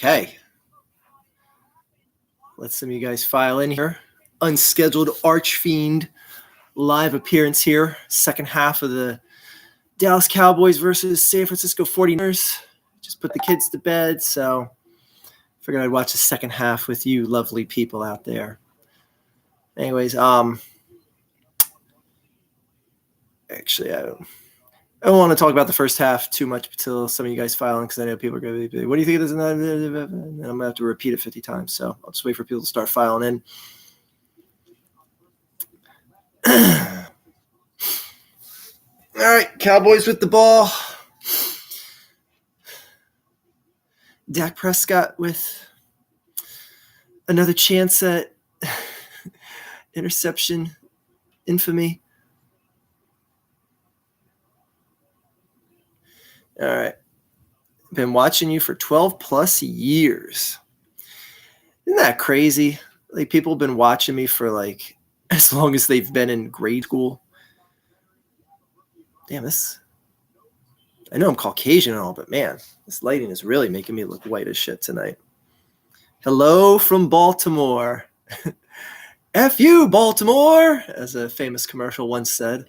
Okay. Let some of you guys file in here. Unscheduled Archfiend live appearance here. Second half of the Dallas Cowboys versus San Francisco 49ers. Just put the kids to bed, so figured I'd watch the second half with you lovely people out there. Anyways, actually, I don't want to talk about the first half too much until some of you guys file in, because I know people are going to be, what do you think of this? And I'm going to have to repeat it 50 times, so I'll just wait for people to start filing in. All right, Cowboys with the ball. Dak Prescott with another chance at interception infamy. All right. Been watching you for 12 plus years. Isn't that crazy? Like, people have been watching me for like as long as they've been in grade school. Damn, this. I know I'm Caucasian and all, but man, this lighting is really making me look white as shit tonight. Hello from Baltimore. F you, Baltimore, as a famous commercial once said.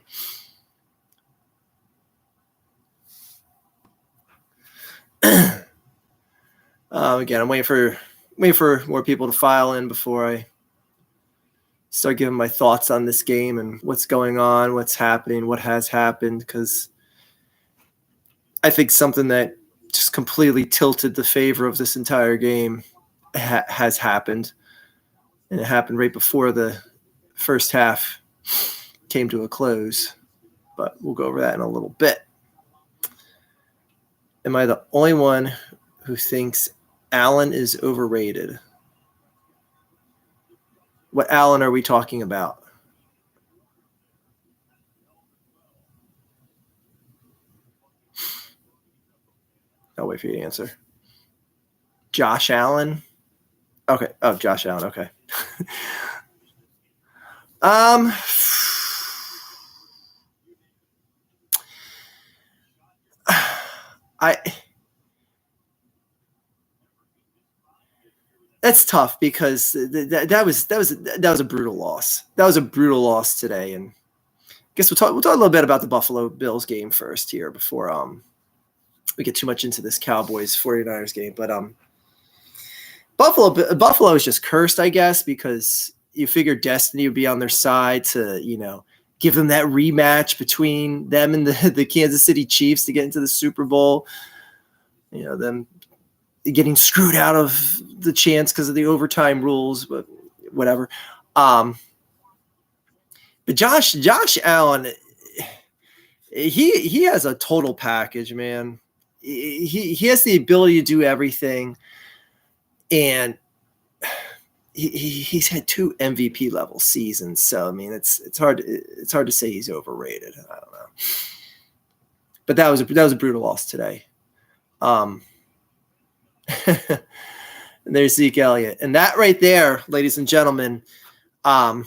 Again, I'm waiting for more people to file in before I start giving my thoughts on this game and what's going on, what's happening, what has happened, because I think something that just completely tilted the favor of this entire game has happened. And it happened right before the first half came to a close. But we'll go over that in a little bit. Am I the only one who thinks Allen is overrated? What Allen are we talking about? I'll wait for you to answer. Josh Allen? Okay. Oh, Josh Allen. Okay. That's tough, because that was a brutal loss. That was a brutal loss today, and I guess we'll talk a little bit about the Buffalo Bills game first here before we get too much into this Cowboys 49ers game. But Buffalo is just cursed, I guess, because you figure destiny would be on their side to, give them that rematch between them and the Kansas City Chiefs to get into the Super Bowl. Them getting screwed out of the chance because of the overtime rules, but whatever. But Josh Allen, he has a total package, man. He has the ability to do everything, and he's had 2 MVP level seasons. So I mean, it's hard to say he's overrated. I don't know, but that was a brutal loss today. And there's Zeke Elliott, and that right there, ladies and gentlemen, I'll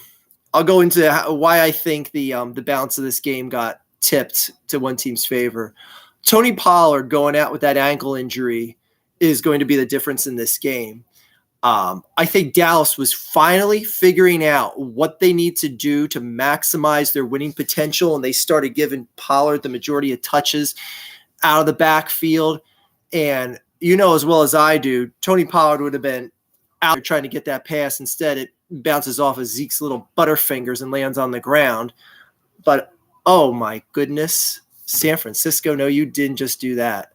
go into why I think the balance of this game got tipped to one team's favor. Tony Pollard going out with that ankle injury is going to be the difference in this game. I think Dallas was finally figuring out what they need to do to maximize their winning potential, and they started giving Pollard the majority of touches out of the backfield. And as well as I do, Tony Pollard would have been out there trying to get that pass. Instead, it bounces off of Zeke's little butterfingers and lands on the ground. But, oh my goodness, San Francisco, no, you didn't just do that.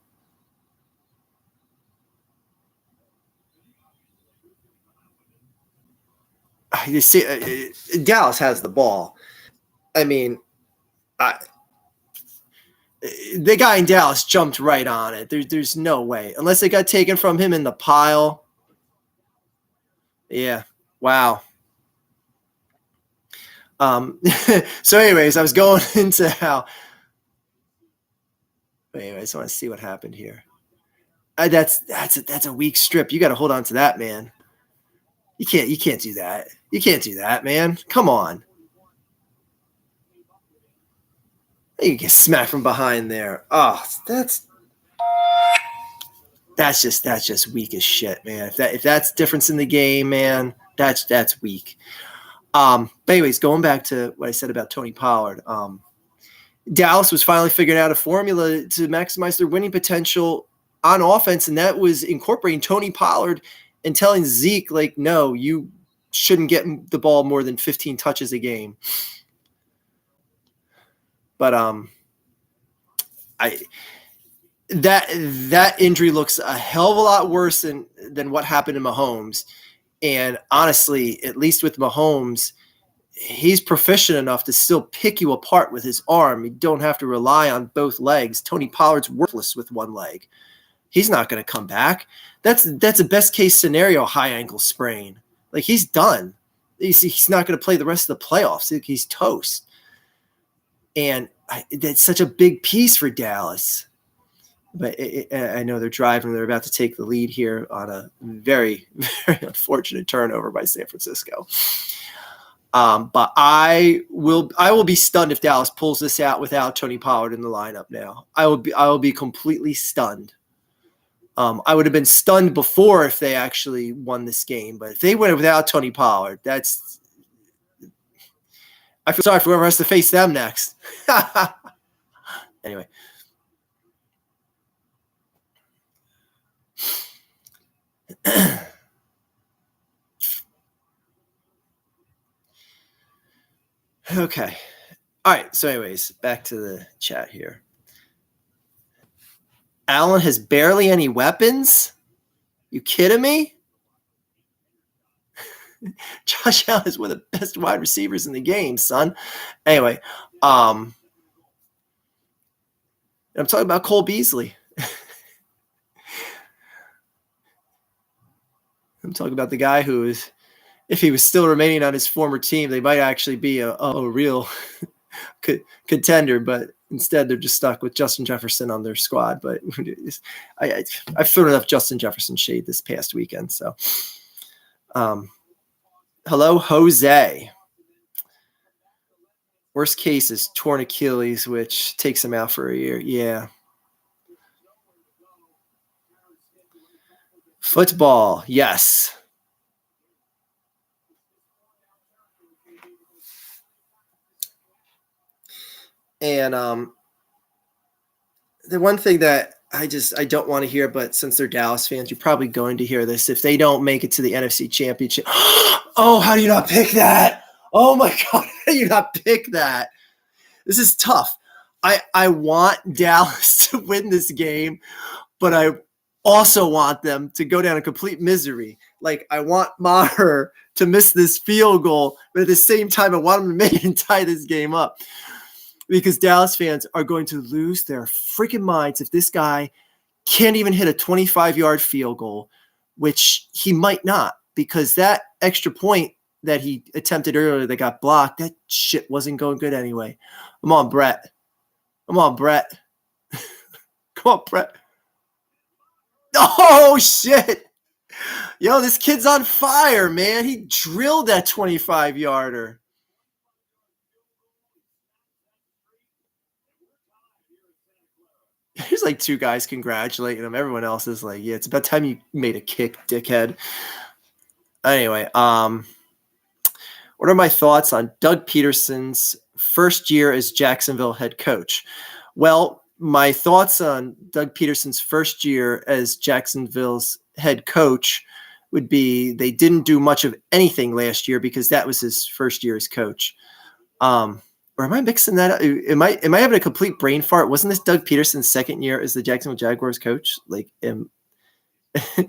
You see, Dallas has the ball. I mean, the guy in Dallas jumped right on it. There's no way. Unless it got taken from him in the pile. Yeah. Wow. So anyways, I was going into how – anyways, I want to see what happened here. That's a weak strip. You got to hold on to that, man. You can't do that. You can't do that, man. Come on. You get smacked from behind there. Oh, that's that's just weak as shit, man. If that's difference in the game, man, that's weak. But anyways, going back to what I said about Tony Pollard, Dallas was finally figuring out a formula to maximize their winning potential on offense, and that was incorporating Tony Pollard and telling Zeke, like, no, you shouldn't get the ball more than 15 touches a game. But that injury looks a hell of a lot worse than what happened to Mahomes. And honestly, at least with Mahomes, he's proficient enough to still pick you apart with his arm. You don't have to rely on both legs. Tony Pollard's worthless with one leg. He's not going to come back. That's a best case scenario high ankle sprain. Like, he's done. He's not going to play the rest of the playoffs. He's toast. And that's such a big piece for Dallas. But I know they're driving. They're about to take the lead here on a very, very unfortunate turnover by San Francisco. But I will be stunned if Dallas pulls this out without Tony Pollard in the lineup now. I will be completely stunned. I would have been stunned before if they actually won this game. But if they win it without Tony Pollard, I feel sorry for whoever has to face them next. Anyway. Okay. All right. So anyways, back to the chat here. Allen has barely any weapons? You kidding me? Josh Allen is one of the best wide receivers in the game, son. Anyway, I'm talking about Cole Beasley. I'm talking about the guy who is, if he was still remaining on his former team, they might actually be a real contender, but instead they're just stuck with Justin Jefferson on their squad. But I've thrown enough Justin Jefferson shade this past weekend. So, hello, Jose. Worst case is torn Achilles, which takes him out for a year. Yeah. Football, yes. And the one thing that I don't want to hear, but since they're Dallas fans, you're probably going to hear this. If they don't make it to the NFC Championship, oh, how do you not pick that? Oh my God, how do you not pick that? This is tough. I want Dallas to win this game, but I also want them to go down in complete misery. Like, I want Maher to miss this field goal, but at the same time, I want him to make it and tie this game up. Because Dallas fans are going to lose their freaking minds if this guy can't even hit a 25-yard field goal, which he might not, because that extra point that he attempted earlier that got blocked, that shit wasn't going good anyway. Come on, Brett. Come on, Brett. Come on, Brett. Oh, shit. Yo, this kid's on fire, man. He drilled that 25-yarder. There's like two guys congratulating him. Everyone else is like, yeah, it's about time you made a kick, dickhead. Anyway, what are my thoughts on Doug Peterson's first year as Jacksonville head coach? Well, my thoughts on Doug Peterson's first year as Jacksonville's head coach would be they didn't do much of anything last year because that was his first year as coach. Or am I mixing that up? Am I having a complete brain fart? Wasn't this Doug Peterson's second year as the Jacksonville Jaguars coach? Like, am I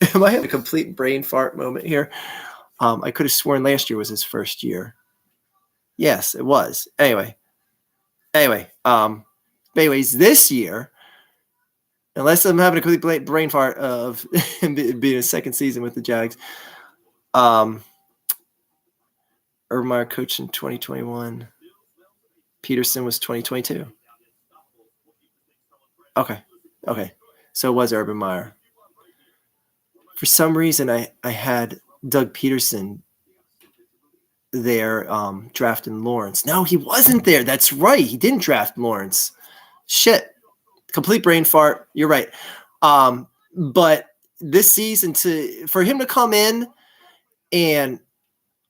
having a complete brain fart moment here? I could have sworn last year was his first year. Yes, it was. Anyways, this year, unless I'm having a complete brain fart of him being a second season with the Jags, Urban Meyer coached in 2021. Peterson was 2022. Okay. So it was Urban Meyer. For some reason, I had Doug Peterson there drafting Lawrence. No, he wasn't there. That's right. He didn't draft Lawrence. Shit. Complete brain fart. You're right. But this season for him to come in, and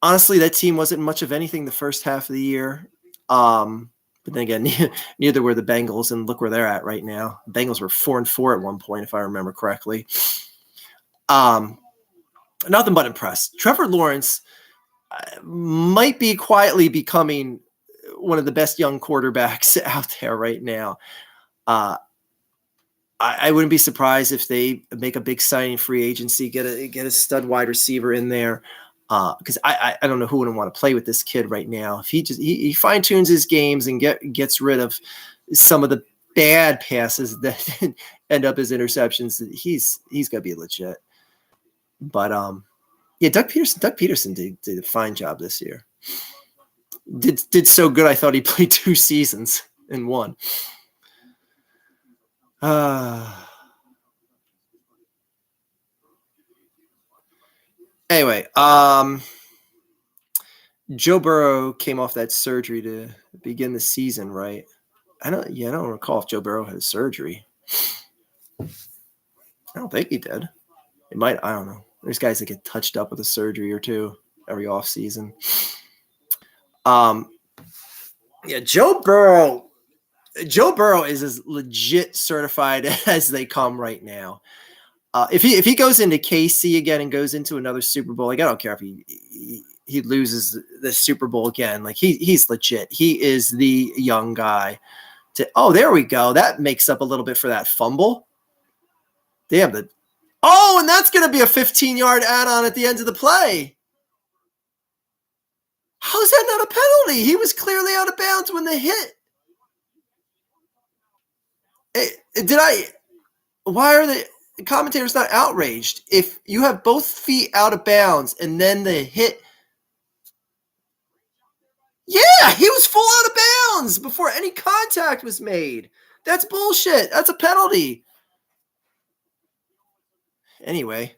honestly, that team wasn't much of anything the first half of the year. But then again, neither were the Bengals, and look where they're at right now. The Bengals were 4-4 at one point, if I remember correctly. Nothing but impressed. Trevor Lawrence might be quietly becoming one of the best young quarterbacks out there right now. I wouldn't be surprised if they make a big signing free agency, get a stud wide receiver in there. Because I don't know who wouldn't want to play with this kid right now. If he fine tunes his games and gets rid of some of the bad passes that end up as interceptions, he's gonna be legit. But yeah, Doug Peterson did a fine job this year. Did so good. I thought he played 2 seasons in one. Anyway, Joe Burrow came off that surgery to begin the season, right? I don't recall if Joe Burrow had surgery. I don't think he did. It might. I don't know. There's guys that get touched up with a surgery or two every offseason. Yeah, Joe Burrow is as legit certified as they come right now. If he goes into KC again and goes into another Super Bowl, like I don't care if he loses the Super Bowl again. Like he's legit. He is the young guy. There we go. That makes up a little bit for that fumble. Damn and that's going to be a 15-yard add-on at the end of the play. How is that not a penalty? He was clearly out of bounds when the hit. Why are the commentators not outraged? If you have both feet out of bounds and then the hit. Yeah, he was full out of bounds before any contact was made. That's bullshit. That's a penalty. Anyway.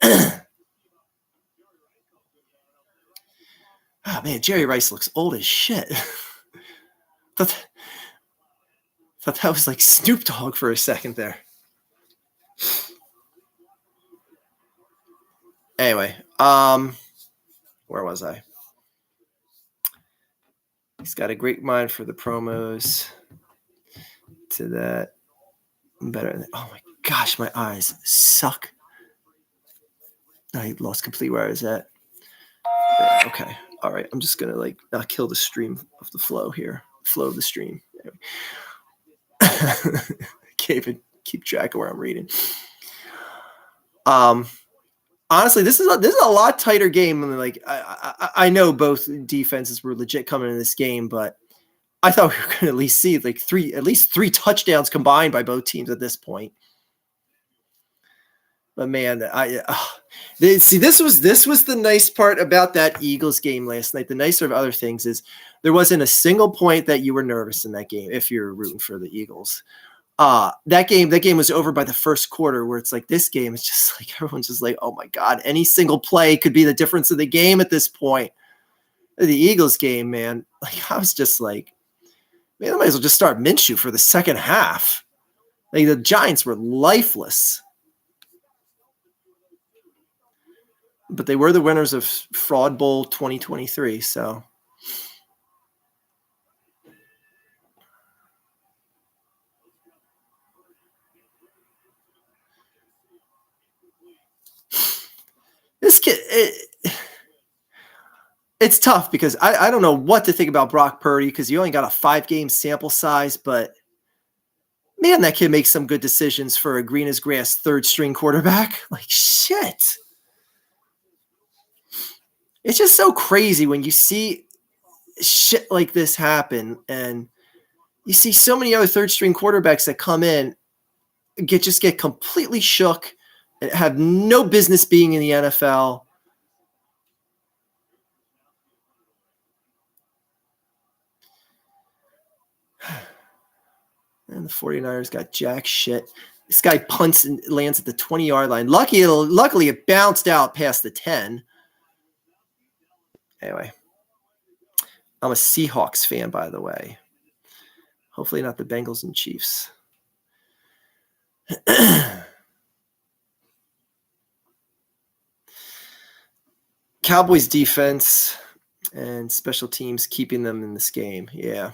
Oh, man, Jerry Rice looks old as shit. Thought that was like Snoop Dogg for a second there. Anyway, where was I? He's got a great mind for the promos. To that, better. Oh my gosh, my eyes suck. I lost completely where I was at. Okay, all right. I'm just gonna not kill the stream of the flow here. Flow of the stream. Anyway. Can't even keep track of where I'm reading. Honestly, this is a lot tighter game. I know both defenses were legit coming in this game, but I thought we were going to at least see at least three touchdowns combined by both teams at this point. But man, this was the nice part about that Eagles game last night. The nicer of other things is there wasn't a single point that you were nervous in that game if you're rooting for the Eagles. That game was over by the first quarter, where it's like this game is just like everyone's just like, oh my God, any single play could be the difference of the game at this point. The Eagles game, man, I was just like, man, I might as well just start Minshew for the second half. The Giants were lifeless. But they were the winners of Fraud Bowl 2023, so. This kid, it's tough because I don't know what to think about Brock Purdy because you only got a 5-game sample size, but man, that kid makes some good decisions for a green as grass third-string quarterback. Shit. It's just so crazy when you see shit like this happen and you see so many other third-string quarterbacks that come in, get completely shook and have no business being in the NFL. And the 49ers got jack shit. This guy punts and lands at the 20-yard line. Luckily, it bounced out past the 10. Anyway, I'm a Seahawks fan, by the way. Hopefully not the Bengals and Chiefs. Cowboys defense and special teams keeping them in this game. Yeah.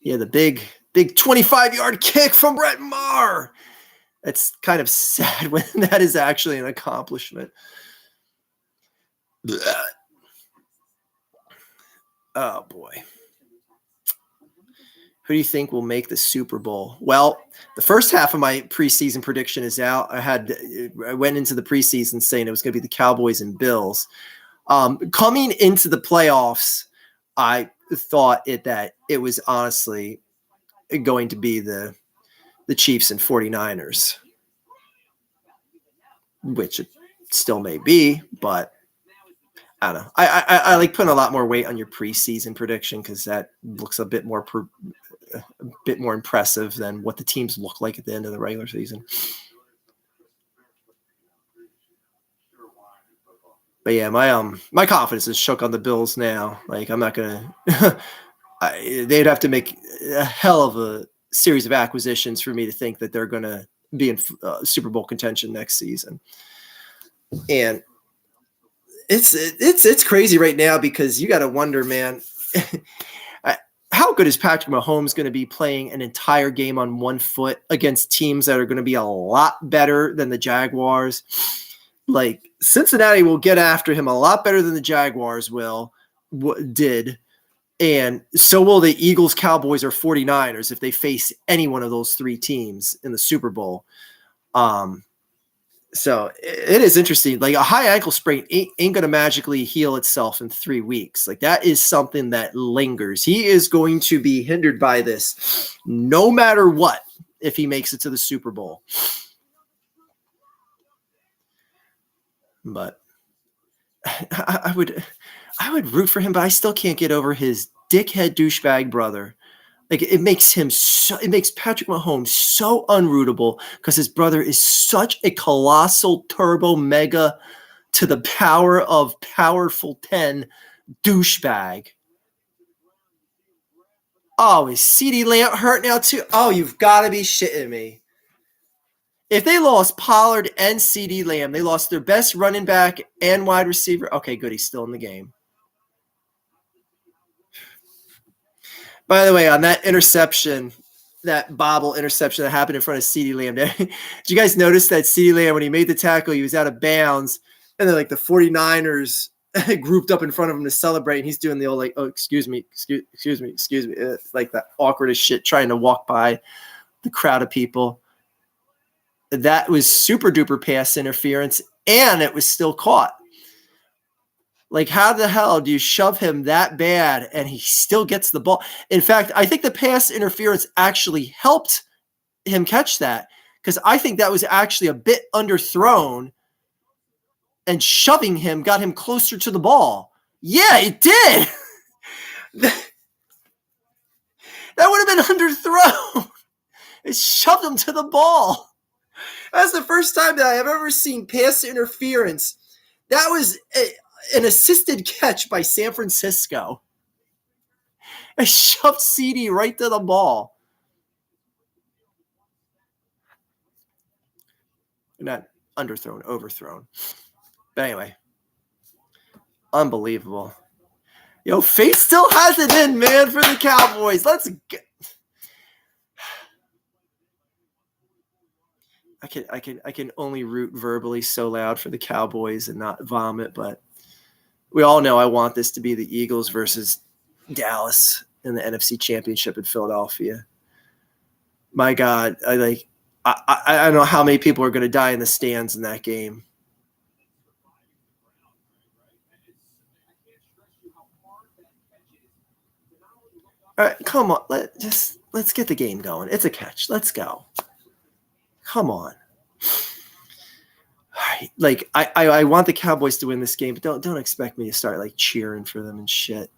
Yeah, the big 25-yard kick from Brett Maher. It's kind of sad when that is actually an accomplishment. Oh, boy. Who do you think will make the Super Bowl? Well, the first half of my preseason prediction is out. I went into the preseason saying it was going to be the Cowboys and Bills. Coming into the playoffs, I thought that it was honestly going to be the Chiefs and 49ers, which it still may be, but I don't know. I like putting a lot more weight on your preseason prediction because that looks a bit more impressive than what the teams look like at the end of the regular season. But yeah, my confidence is shook on the Bills now. Like I'm not gonna. They'd have to make a hell of a series of acquisitions for me to think that they're gonna be in Super Bowl contention next season. And it's crazy right now because you got to wonder, man. How good is Patrick Mahomes going to be playing an entire game on one foot against teams that are going to be a lot better than the Jaguars? Like Cincinnati will get after him a lot better than the Jaguars did. And so will the Eagles, Cowboys, or 49ers if they face any one of those three teams in the Super Bowl. So it is interesting. Like a high ankle sprain ain't going to magically heal itself in 3 weeks. Like that is something that lingers. He is going to be hindered by this no matter what if he makes it to the Super Bowl. But I would root for him, but I still can't get over his dickhead douchebag brother. Like it makes Patrick Mahomes so unrootable because his brother is such a colossal turbo mega to the power of powerful 10 douchebag. Oh, is CeeDee Lamb hurt now too? Oh, you've got to be shitting me. If they lost Pollard and CeeDee Lamb, they lost their best running back and wide receiver. Okay, good. He's still in the game. By the way, on that interception, that bobble interception that happened in front of CeeDee Lamb, did you guys notice that CeeDee Lamb, when he made the tackle, he was out of bounds, and then like the 49ers grouped up in front of him to celebrate, and he's doing the old like, oh, excuse me, like that awkward as shit, trying to walk by the crowd of people. That was super duper pass interference, and it was still caught. Like, how the hell do you shove him that bad and he still gets the ball? In fact, I think the pass interference actually helped him catch that because I think that was actually a bit underthrown, and shoving him got him closer to the ball. Yeah, it did. That would have been underthrown. It shoved him to the ball. That's the first time that I have ever seen pass interference. That was an assisted catch by San Francisco. It shoved CeeDee right to the ball. Not underthrown, overthrown. But anyway, unbelievable. Yo, fate still has it in, man, for the Cowboys. Let's get. I can only root verbally so loud for the Cowboys and not vomit, but we all know I want this to be the Eagles versus Dallas in the NFC Championship in Philadelphia. My God, I don't know how many people are going to die in the stands in that game. All right, come on, let's get the game going. It's a catch. Let's go. Come on. Like I want the Cowboys to win this game, but don't expect me to start like cheering for them and shit.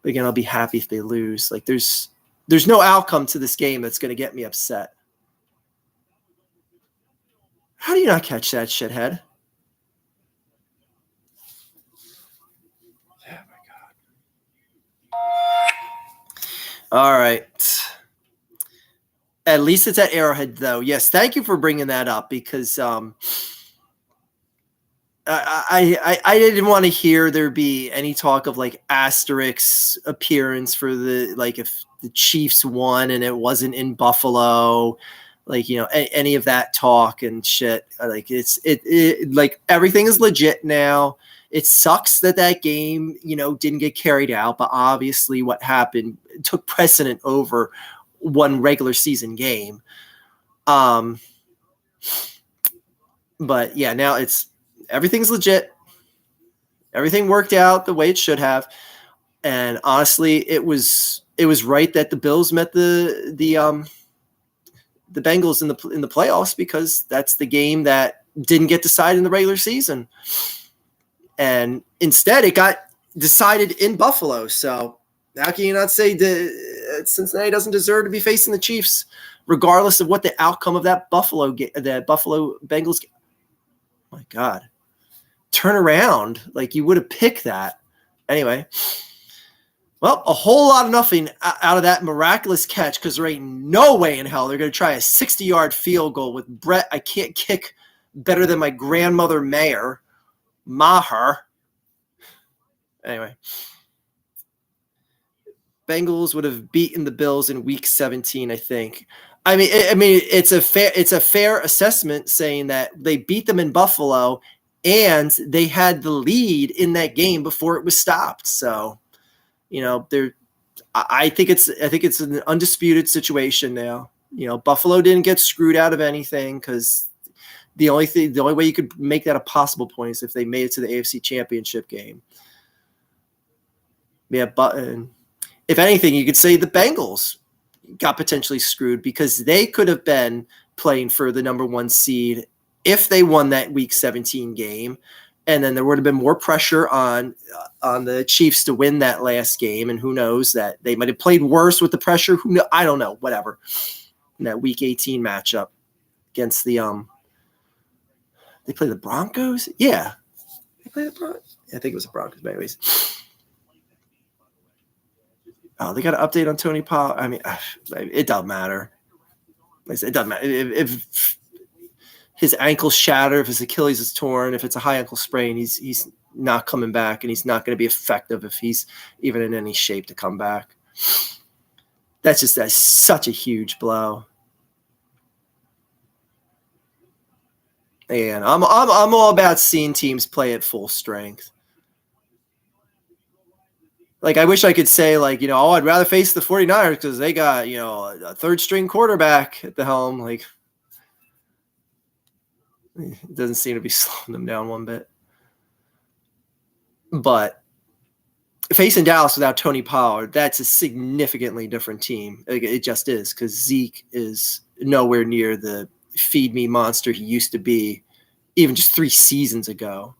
But again, I'll be happy if they lose. Like there's no outcome to this game that's going to get me upset. How do you not catch that, shithead? Oh my God. All right. At least it's at Arrowhead, though. Yes, thank you for bringing that up because I didn't want to hear there be any talk of like asterisk appearance for the like if the Chiefs won and it wasn't in Buffalo, like any of that talk and shit. Like it like everything is legit now. It sucks that game didn't get carried out, but obviously what happened took precedent over one regular season game. But yeah, now everything's legit. Everything worked out the way it should have. And honestly, it was right that the Bills met the Bengals in the playoffs because that's the game that didn't get decided in the regular season. And instead it got decided in Buffalo. So how can you not say Cincinnati doesn't deserve to be facing the Chiefs, regardless of what the outcome of that Buffalo Bengals game? Oh my God. Turn around. Like you would have picked that. Anyway. Well, a whole lot of nothing out of that miraculous catch because there ain't no way in hell they're going to try a 60-yard field goal with Brett. I can't kick better than my grandmother Maher. Anyway. Bengals would have beaten the Bills in week 17, I think. I mean, it's a fair assessment saying that they beat them in Buffalo and they had the lead in that game before it was stopped. So, I think it's an undisputed situation now. Buffalo didn't get screwed out of anything because the only way you could make that a possible point is if they made it to the AFC Championship game. Yeah, but if anything, you could say the Bengals got potentially screwed because they could have been playing for the number 1 seed if they won that week 17 game. And then there would have been more pressure on the Chiefs to win that last game. And who knows that they might have played worse with the pressure. I don't know, whatever. In that week 18 matchup against they play the Broncos. Yeah. They play the Broncos. I think it was the Broncos, but anyways. Oh, they got an update on Tony Pollard. I mean, it doesn't matter. It doesn't matter. If his ankle's shattered, if his Achilles is torn, if it's a high ankle sprain, he's not coming back, and he's not going to be effective if he's even in any shape to come back. That's such a huge blow. And I'm all about seeing teams play at full strength. Like, I wish I could say, like, I'd rather face the 49ers because they got, a third-string quarterback at the helm. Like, it doesn't seem to be slowing them down one bit. But facing Dallas without Tony Pollard, that's a significantly different team. It just is because Zeke is nowhere near the feed-me monster he used to be even just 3 seasons ago.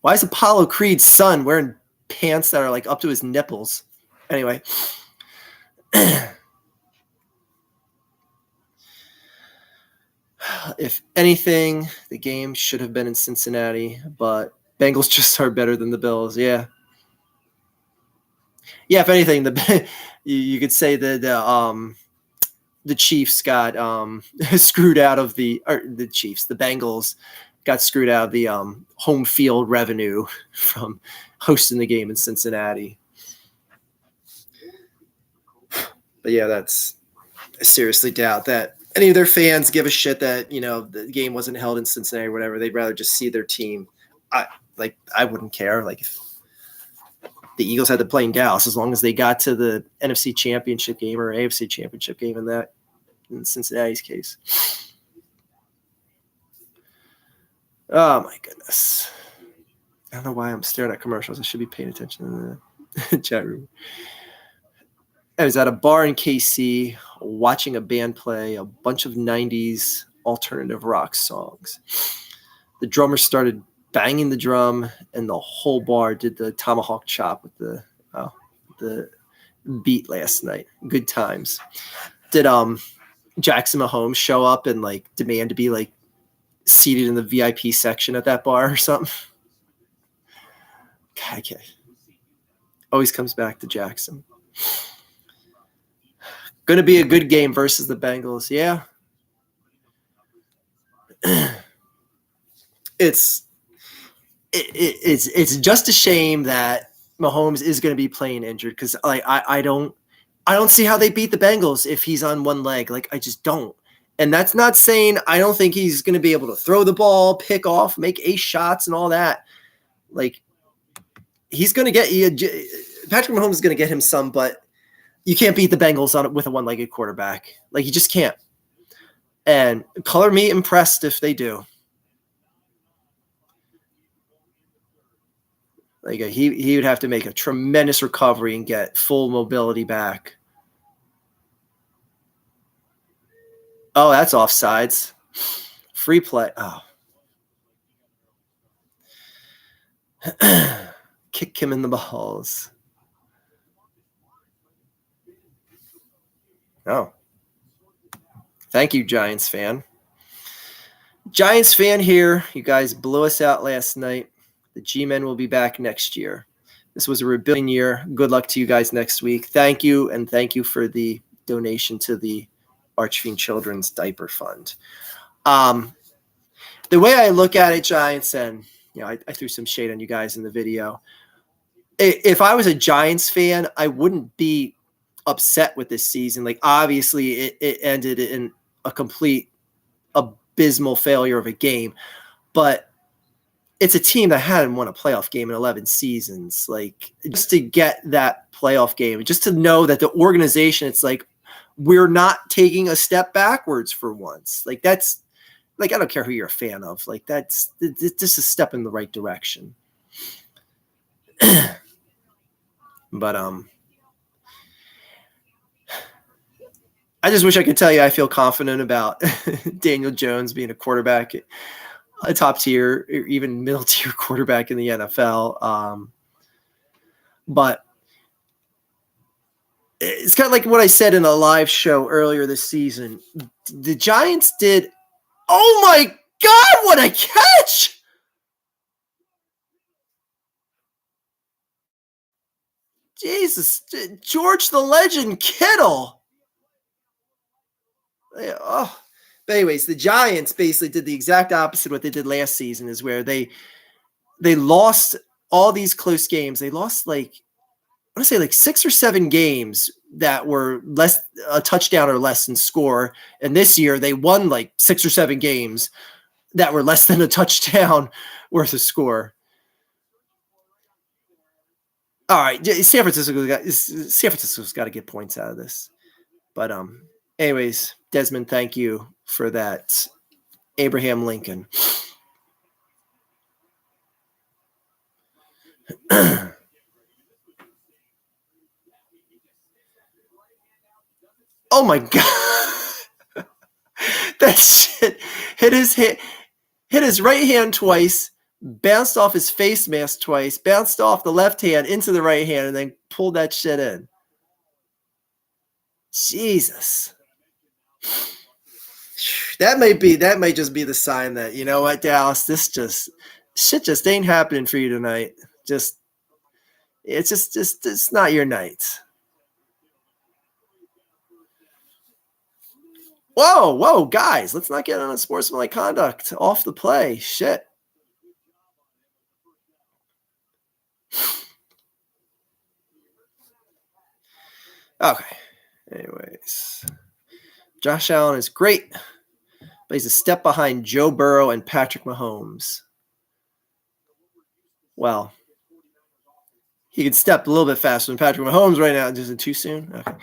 Why is Apollo Creed's son wearing pants that are like up to his nipples? Anyway. If anything, the game should have been in Cincinnati, but Bengals just are better than the Bills. Yeah. Yeah, if anything, you could say that the Chiefs got screwed out of the Bengals got screwed out of the home field revenue from hosting the game in Cincinnati. But yeah, I seriously doubt that any of their fans give a shit that, the game wasn't held in Cincinnati or whatever. They'd rather just see their team. I wouldn't care. Like, if the Eagles had to play in Dallas, as long as they got to the NFC Championship game or AFC Championship game in Cincinnati's case. Oh, my goodness. I don't know why I'm staring at commercials. I should be paying attention to the chat room. I was at a bar in KC watching a band play a bunch of 90s alternative rock songs. The drummer started banging the drum, and the whole bar did the tomahawk chop with the beat last night. Good times. Did Jackson Mahomes show up and demand to be seated in the VIP section at that bar or something? God, Always comes back to Jackson. Going to be a good game versus the Bengals. Yeah. It's just a shame that Mahomes is going to be playing injured because I don't see how they beat the Bengals if he's on one leg. Like, I just don't. And that's not saying I don't think he's going to be able to throw the ball, pick off, make ace shots and all that. Like, he's going to get Patrick Mahomes is going to get him some, but you can't beat the Bengals with a one-legged quarterback. Like, you just can't. And color me impressed if they do. Like, he would have to make a tremendous recovery and get full mobility back. Oh, that's offsides. Free play. Oh. Kick him in the balls. Oh. Thank you, Giants fan. Giants fan here. You guys blew us out last night. The G-Men will be back next year. This was a rebuilding year. Good luck to you guys next week. Thank you, and thank you for the donation to the Archfiend Children's Diaper Fund. The way I look at it, Giants, and I threw some shade on you guys in the video. If I was a Giants fan, I wouldn't be upset with this season. Like, obviously, it ended in a complete abysmal failure of a game, but it's a team that hadn't won a playoff game in 11 seasons. Like, just to get that playoff game, just to know that the organization, it's like, we're not taking a step backwards for once. Like, that's like, I don't care who you're a fan of. Like, this is a step in the right direction. But I just wish I could tell you I feel confident about Daniel Jones being a quarterback, a top tier, or even middle tier quarterback in the NFL. But it's kind of like what I said in a live show earlier this season. The Giants did, oh my God, what a catch! Jesus, George the Legend Kittle. Oh. But anyways, the Giants basically did the exact opposite of what they did last season, is where they lost all these close games. They lost I want to say 6 or 7 games that were less a touchdown or less in score. And this year they won 6 or 7 games that were less than a touchdown worth of score. All right, San Francisco's got to get points out of this. But anyways, Desmond, thank you for that. Abraham Lincoln. Oh my God. That shit hit his right hand twice, bounced off his face mask twice, bounced off the left hand into the right hand, and then pulled that shit in. Jesus. That might just be the sign that, you know what, Dallas, shit just ain't happening for you tonight. It's not your night. Whoa, guys, let's not get on unsportsmanlike conduct off the play. Shit. Okay. Anyways, Josh Allen is great, but he's a step behind Joe Burrow and Patrick Mahomes. Well, he can step a little bit faster than Patrick Mahomes right now. Is it too soon? Okay.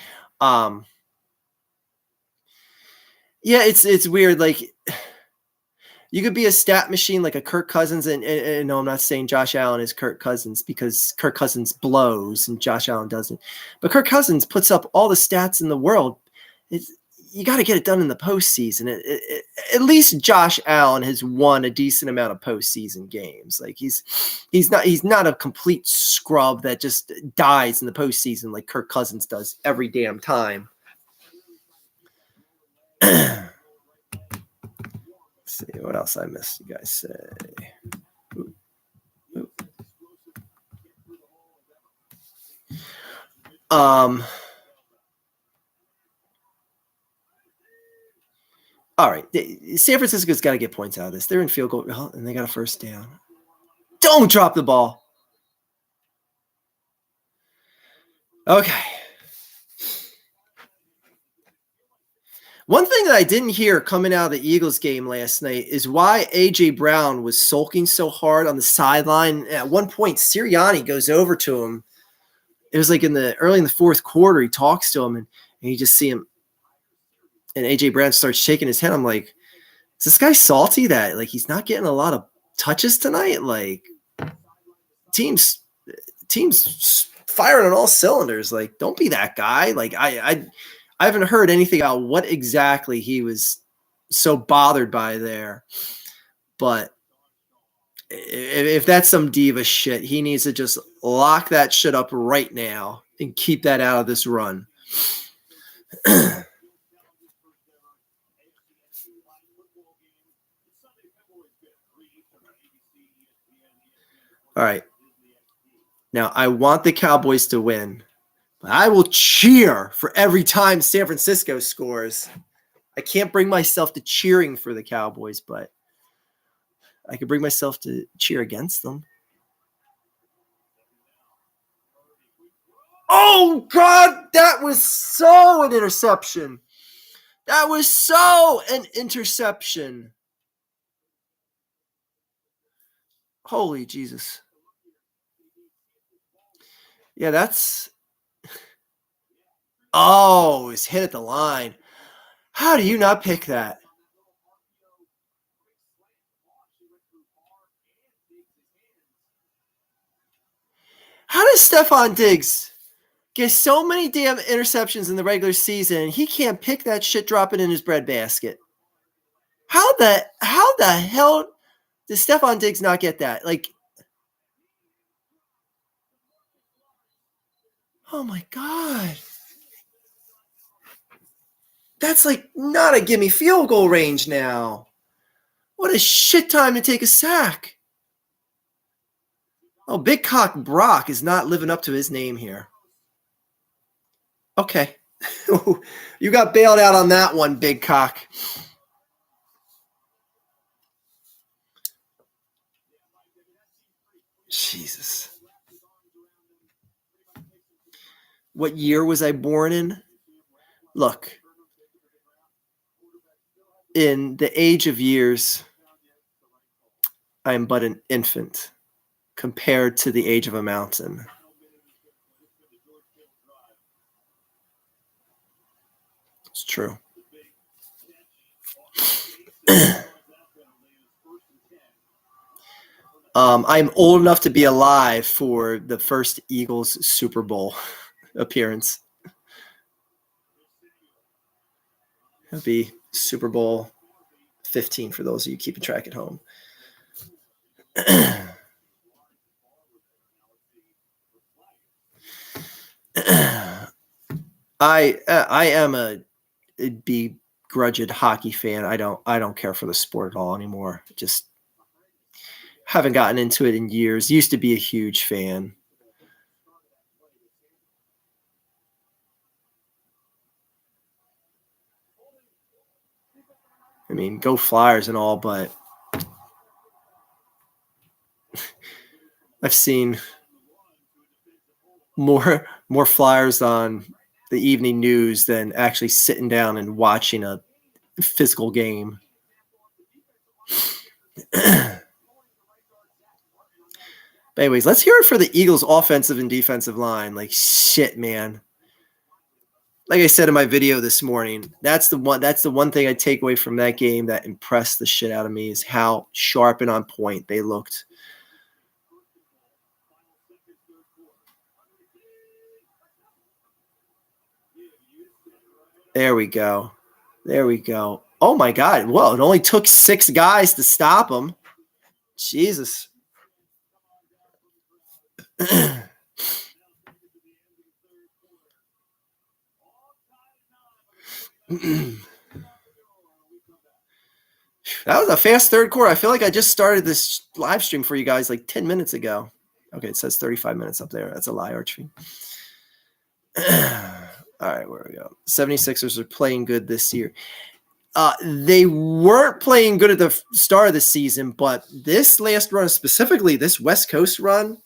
Yeah, it's weird. Like, you could be a stat machine like a Kirk Cousins, and no, I'm not saying Josh Allen is Kirk Cousins, because Kirk Cousins blows and Josh Allen doesn't. But Kirk Cousins puts up all the stats in the world. You got to get it done in the postseason. At least Josh Allen has won a decent amount of postseason games. Like, he's not a complete scrub that just dies in the postseason like Kirk Cousins does every damn time. Let's see what else I missed. You guys say. Ooh. All right. San Francisco's got to get points out of this. They're in field goal, and they got a first down. Don't drop the ball. Okay. One thing that I didn't hear coming out of the Eagles game last night is why A.J. Brown was sulking so hard on the sideline. At one point, Sirianni goes over to him. It was like early in the fourth quarter. He talks to him, and you just see him. And A.J. Brown starts shaking his head. I'm like, is this guy salty that like he's not getting a lot of touches tonight? Like teams firing on all cylinders. Like, don't be that guy. Like I haven't heard anything about what exactly he was so bothered by there. But if that's some diva shit, he needs to just lock that shit up right now and keep that out of this run. All right. Now, I want the Cowboys to win, but I will cheer for every time San Francisco scores. I can't bring myself to cheering for the Cowboys, but I can bring myself to cheer against them. Oh, God, that was so an interception. That was so an interception. Holy Jesus. Yeah, that's... Oh, it's hit at the line. How do you not pick that? How does Stephon Diggs get so many damn interceptions in the regular season and he can't pick that shit dropping in his breadbasket? How the hell does Stephon Diggs not get that? Like, oh my God. That's like not a gimme field goal range now. What a shit time to take a sack. Oh, Big Cock Brock is not living up to his name here. Okay. You got bailed out on that one, Big Cock. Jesus. What year was I born in? Look, in the age of years, I am but an infant compared to the age of a mountain. It's true. I'm old enough to be alive for the first Eagles Super Bowl appearance. It'll be Super Bowl 15 for those of you keeping track at home. I am a begrudged hockey fan. I don't care for the sport at all anymore. Just haven't gotten into it in years. Used to be a huge fan. I mean, go Flyers and all, but I've seen more Flyers on the evening news than actually sitting down and watching a physical game. But anyways, let's hear it for the Eagles' offensive and defensive line. Like, shit, man. Like I said in my video this morning, that's the one thing I take away from that game that impressed the shit out of me is how sharp and on point they looked. There we go. Oh, my God. Well, it only took 6 guys to stop him. Jesus. That was a fast third quarter. I feel like I just started this live stream for you guys like 10 minutes ago. Okay, it says 35 minutes up there. That's a lie, Archie. All right, where we go. 76ers are playing good this year. They weren't playing good at the start of the season, but this last run, specifically this West Coast run,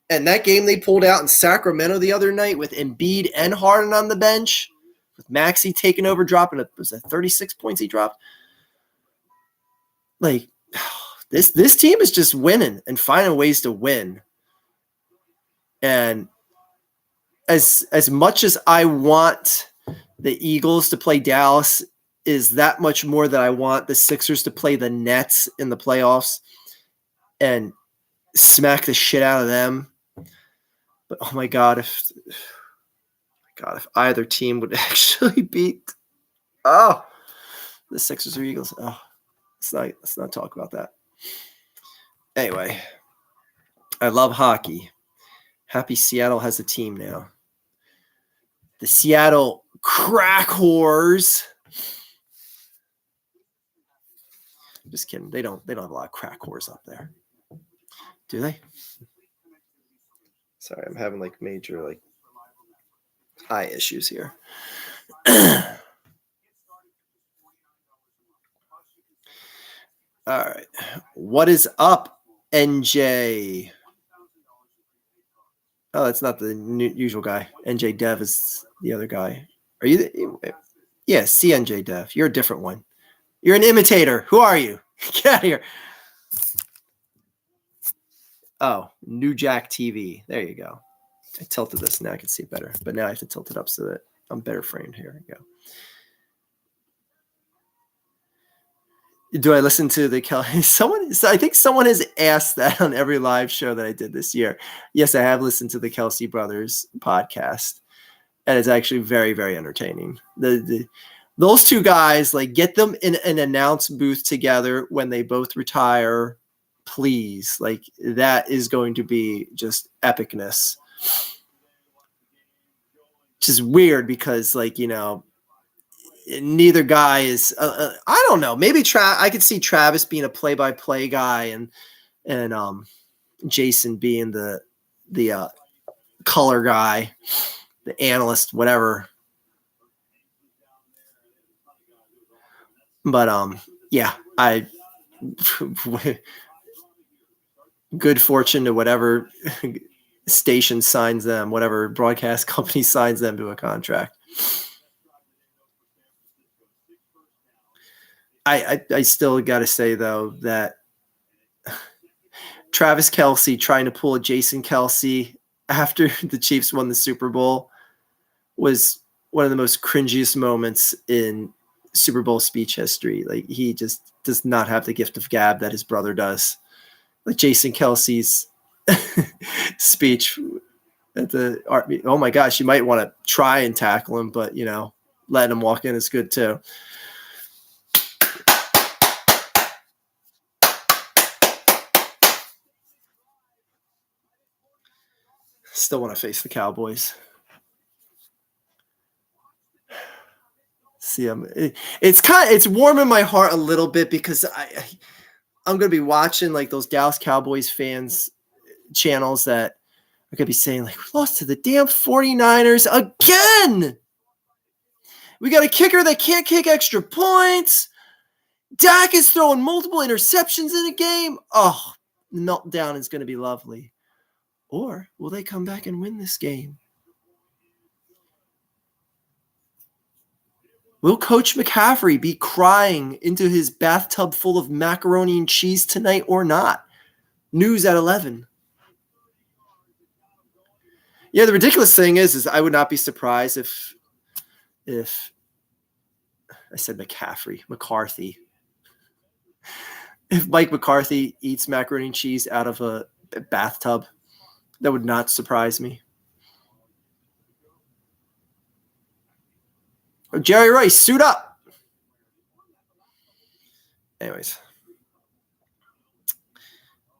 and that game they pulled out in Sacramento the other night with Embiid and Harden on the bench, with Maxey taking over, dropping was it 36 points he dropped? Like, this team is just winning and finding ways to win. And as much as I want the Eagles to play Dallas, is that much more that I want the Sixers to play the Nets in the playoffs and smack the shit out of them. But oh my God, if either team would actually beat the Sixers or Eagles. Let's not talk about that. Anyway, I love hockey. Happy Seattle has a team now. The Seattle Crack Whores. Just kidding. They don't have a lot of crack whores up there. Do they? Sorry, I'm having like major eye issues here. All right. What is up, NJ? Oh, that's not the usual guy. NJ Dev is the other guy. Are you? Yeah, CNJ Dev. You're a different one. You're an imitator. Who are you? Get out of here. Oh, New Jack TV. There you go. I tilted this. Now I can see it better. But now I have to tilt it up so that I'm better framed. Here we go. Do I listen to the Kelly? I think someone has asked that on every live show that I did this year. Yes, I have listened to the Kelsey Brothers podcast. And it's actually very, very entertaining. Those two guys, get them in an announce booth together when they both retire, please. That is going to be just epicness. Which is weird because, neither guy is. I don't know. Maybe I could see Travis being a play-by-play guy, and Jason being the color guy, the analyst, whatever. But yeah, good fortune to whatever station signs them, whatever broadcast company signs them to a contract. I still got to say though that Travis Kelce trying to pull a Jason Kelsey after the Chiefs won the Super Bowl was one of the most cringiest moments in Super Bowl speech history. He just does not have the gift of gab that his brother does. Jason Kelsey's speech at the oh my gosh, you might want to try and tackle him, but letting him walk in is good too. Still want to face the Cowboys. See, it's warming my heart a little bit because I'm going to be watching those Dallas Cowboys fans channels that are going to be saying we lost to the damn 49ers again. We got a kicker that can't kick extra points. Dak is throwing multiple interceptions in a game. Oh, the meltdown is going to be lovely. Or will they come back and win this game? Will Coach McCaffrey be crying into his bathtub full of macaroni and cheese tonight or not? News at 11. Yeah, the ridiculous thing is I would not be surprised if I said McCarthy. If Mike McCarthy eats macaroni and cheese out of a bathtub, that would not surprise me. Or Jerry Rice, suit up. Anyways,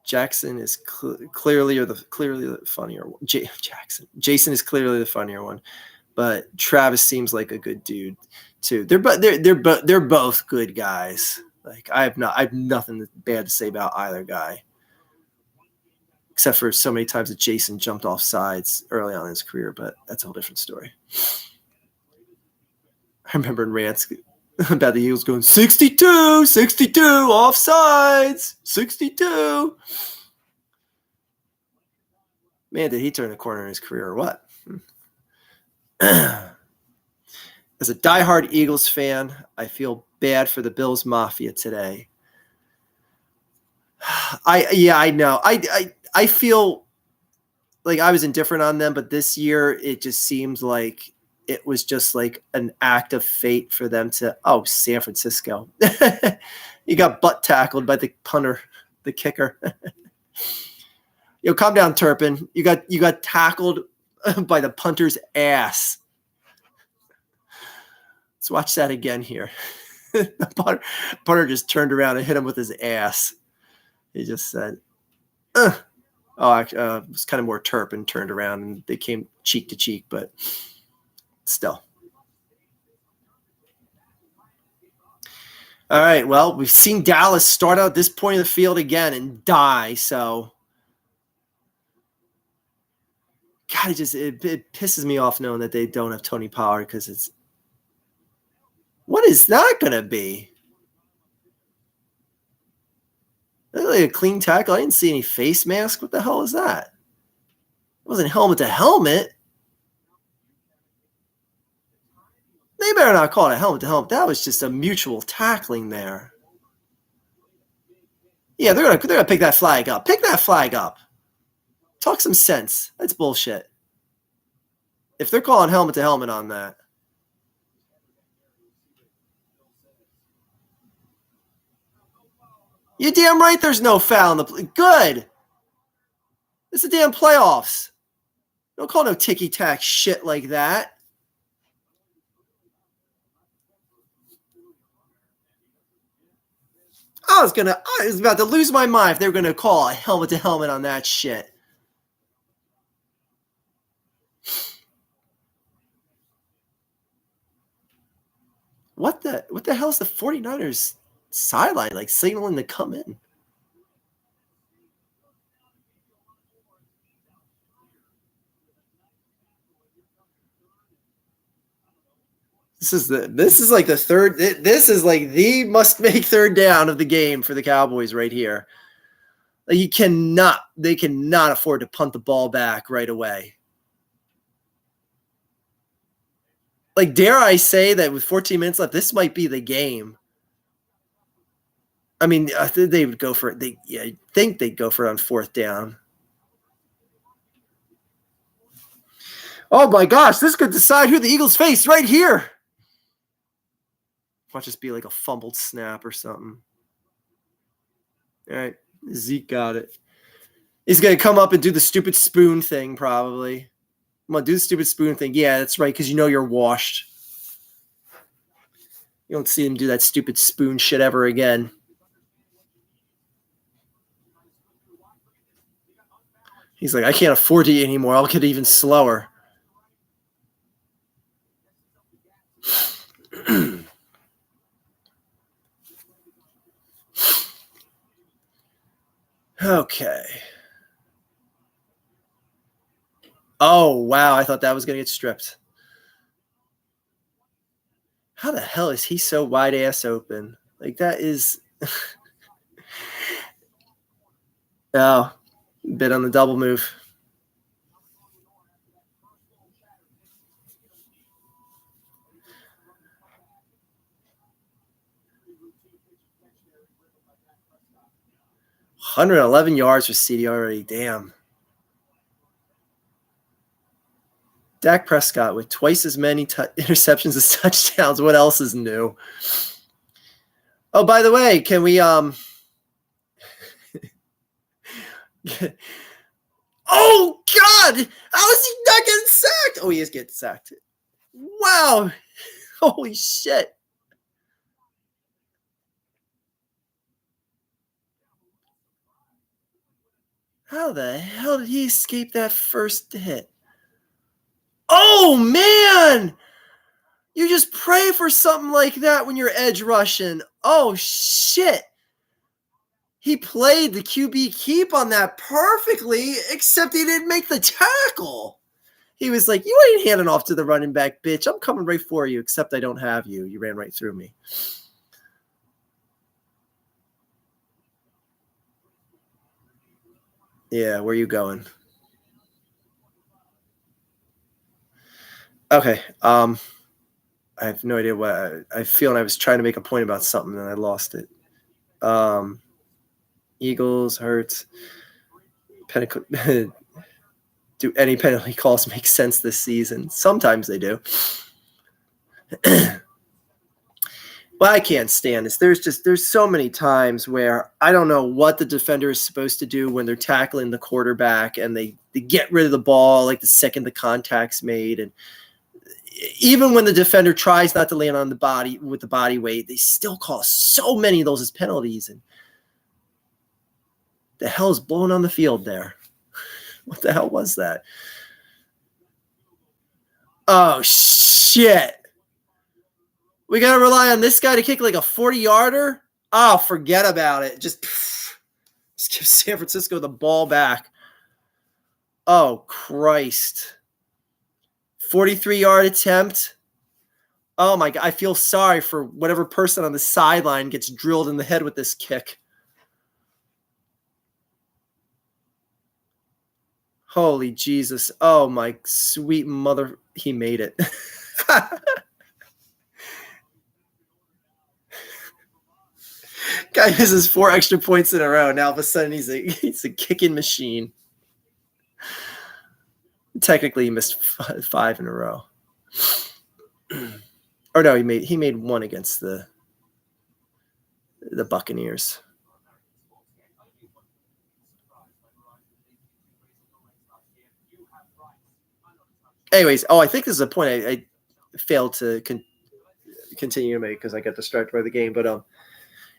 Jackson is clearly the funnier one. Jason is clearly the funnier one, but Travis seems like a good dude too. They're both good guys. I have nothing bad to say about either guy. except for so many times that Jason jumped off sides early on in his career, but that's a whole different story. I remember in rants about the Eagles going 62, offsides, 62. Man, did he turn the corner in his career or what? As a diehard Eagles fan, I feel bad for the Bills Mafia today. I know. I feel like I was indifferent on them, but this year it just seems like it was just like an act of fate for them to, San Francisco. You got butt tackled by the punter, the kicker. Calm down, Turpin. You got tackled by the punter's ass. Let's watch that again here. The punter just turned around and hit him with his ass. He just said, it was kind of more Turpin turned around and they came cheek to cheek, but still. All right, well, we've seen Dallas start out this point of the field again and die, so God, it pisses me off knowing that they don't have Tony Pollard because what is that going to be? Like a clean tackle. I didn't see any face mask. What the hell is that? It wasn't helmet to helmet. They better not call it a helmet to helmet. That was just a mutual tackling there. Yeah, they're gonna pick that flag up. Pick that flag up. Talk some sense. That's bullshit. If they're calling helmet to helmet on that. You're damn right there's no foul in the play. Good. It's the damn playoffs. Don't call no ticky-tack shit like that. I was about to lose my mind if they were going to call a helmet to helmet on that shit. What the hell is the 49ers sideline like signaling to come in? This is like the third. This is like the must-make third down of the game for the Cowboys right here. Like they cannot afford to punt the ball back right away. Like, dare I say that with 14 minutes left, this might be the game. I mean, I think they would go for it. I think they'd go for it on fourth down. Oh my gosh, this could decide who the Eagles face right here. Watch this be like a fumbled snap or something. All right, Zeke got it. He's going to come up and do the stupid spoon thing probably. Come on, do the stupid spoon thing. Yeah, that's right, because you know you're washed. You don't see him do that stupid spoon shit ever again. He's like, I can't afford to eat anymore. I'll get even slower. Okay. Oh, wow. I thought that was going to get stripped. How the hell is he so wide ass open? Like, that is. Oh, bit on the double move. $111 yards for CD already. Damn. Dak Prescott with twice as many interceptions as touchdowns. What else is new? Oh, by the way, can we Oh God! How is he not getting sacked? Oh, he is getting sacked. Wow. Holy shit. How the hell did he escape that first hit? Oh, man! You just pray for something like that when you're edge rushing. Oh, shit. He played the QB keep on that perfectly, except he didn't make the tackle. He was like, you ain't handing off to the running back, bitch. I'm coming right for you, except I don't have you. You ran right through me. Yeah, where are you going? Okay. I have no idea what I feel. I was trying to make a point about something and I lost it. Eagles, Hurts. Do any penalty calls make sense this season? Sometimes they do. What I can't stand is there's so many times where I don't know what the defender is supposed to do when they're tackling the quarterback and they get rid of the ball like the second the contact's made. And even when the defender tries not to land on the body with the body weight, they still call so many of those as penalties. And the hell is blowing on the field there? What the hell was that? Oh, shit. We got to rely on this guy to kick like a 40-yarder? Oh, forget about it. Just give San Francisco the ball back. Oh, Christ. 43-yard attempt. Oh, my God. I feel sorry for whatever person on the sideline gets drilled in the head with this kick. Holy Jesus. Oh, my sweet mother. He made it. Guy misses 4 extra points in a row. Now all of a sudden he's a kicking machine. Technically, he missed 5 in a row. Or no, he made 1 against the Buccaneers. Anyways, I think this is a point I failed to continue to make because I got distracted by the game. But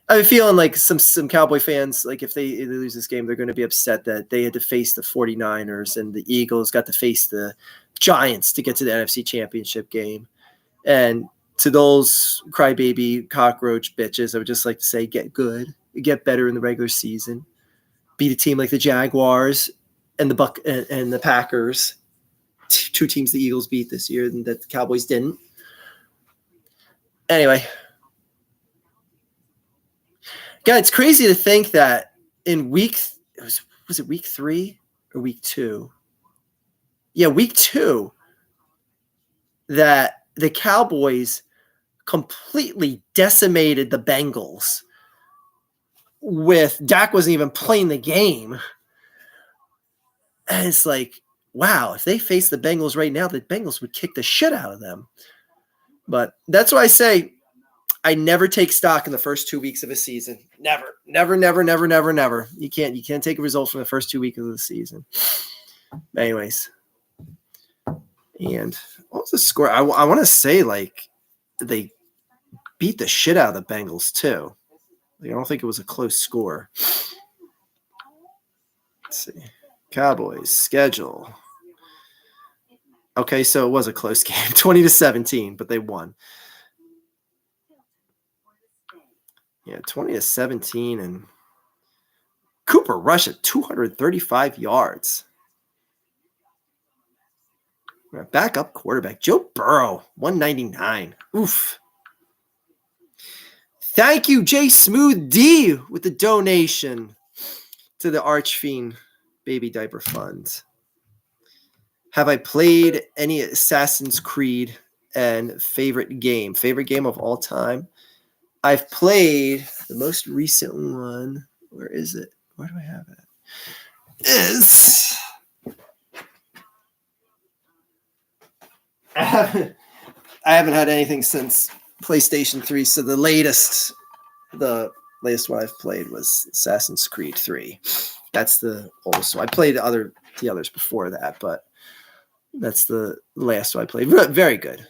I'm feeling like some Cowboy fans, like if they lose this game, they're going to be upset that they had to face the 49ers and the Eagles got to face the Giants to get to the NFC Championship game. And to those crybaby cockroach bitches, I would just like to say, get good, get better in the regular season, beat a team like the Jaguars and the Packers, 2 teams the Eagles beat this year and that the Cowboys didn't. Anyway. God, it's crazy to think that in was it week 3 or week 2? Yeah, week 2, that the Cowboys completely decimated the Bengals with Dak wasn't even playing the game. And it's like, wow, if they face the Bengals right now, the Bengals would kick the shit out of them. But that's why I say I never take stock in the first 2 weeks of a season. Never. You can't take a result from the first 2 weeks of the season. Anyways. And what was the score? I want to say like they beat the shit out of the Bengals too. Like, I don't think it was a close score. Let's see. Cowboys schedule. Okay, so it was a close game, 20-17, but they won. Yeah, 20-17, and Cooper Rush at 235 yards. Backup quarterback Joe Burrow, 199. Oof. Thank you, J Smooth D, with the donation to the Archfiend Baby Diaper Fund. Have I played any Assassin's Creed and favorite game? Favorite game of all time? I've played the most recent one. Where is it? Where do I have it? I haven't had anything since PlayStation 3. So the latest one I've played was Assassin's Creed 3. That's the oldest one. I played the others before that, but that's the last one I played. Very good.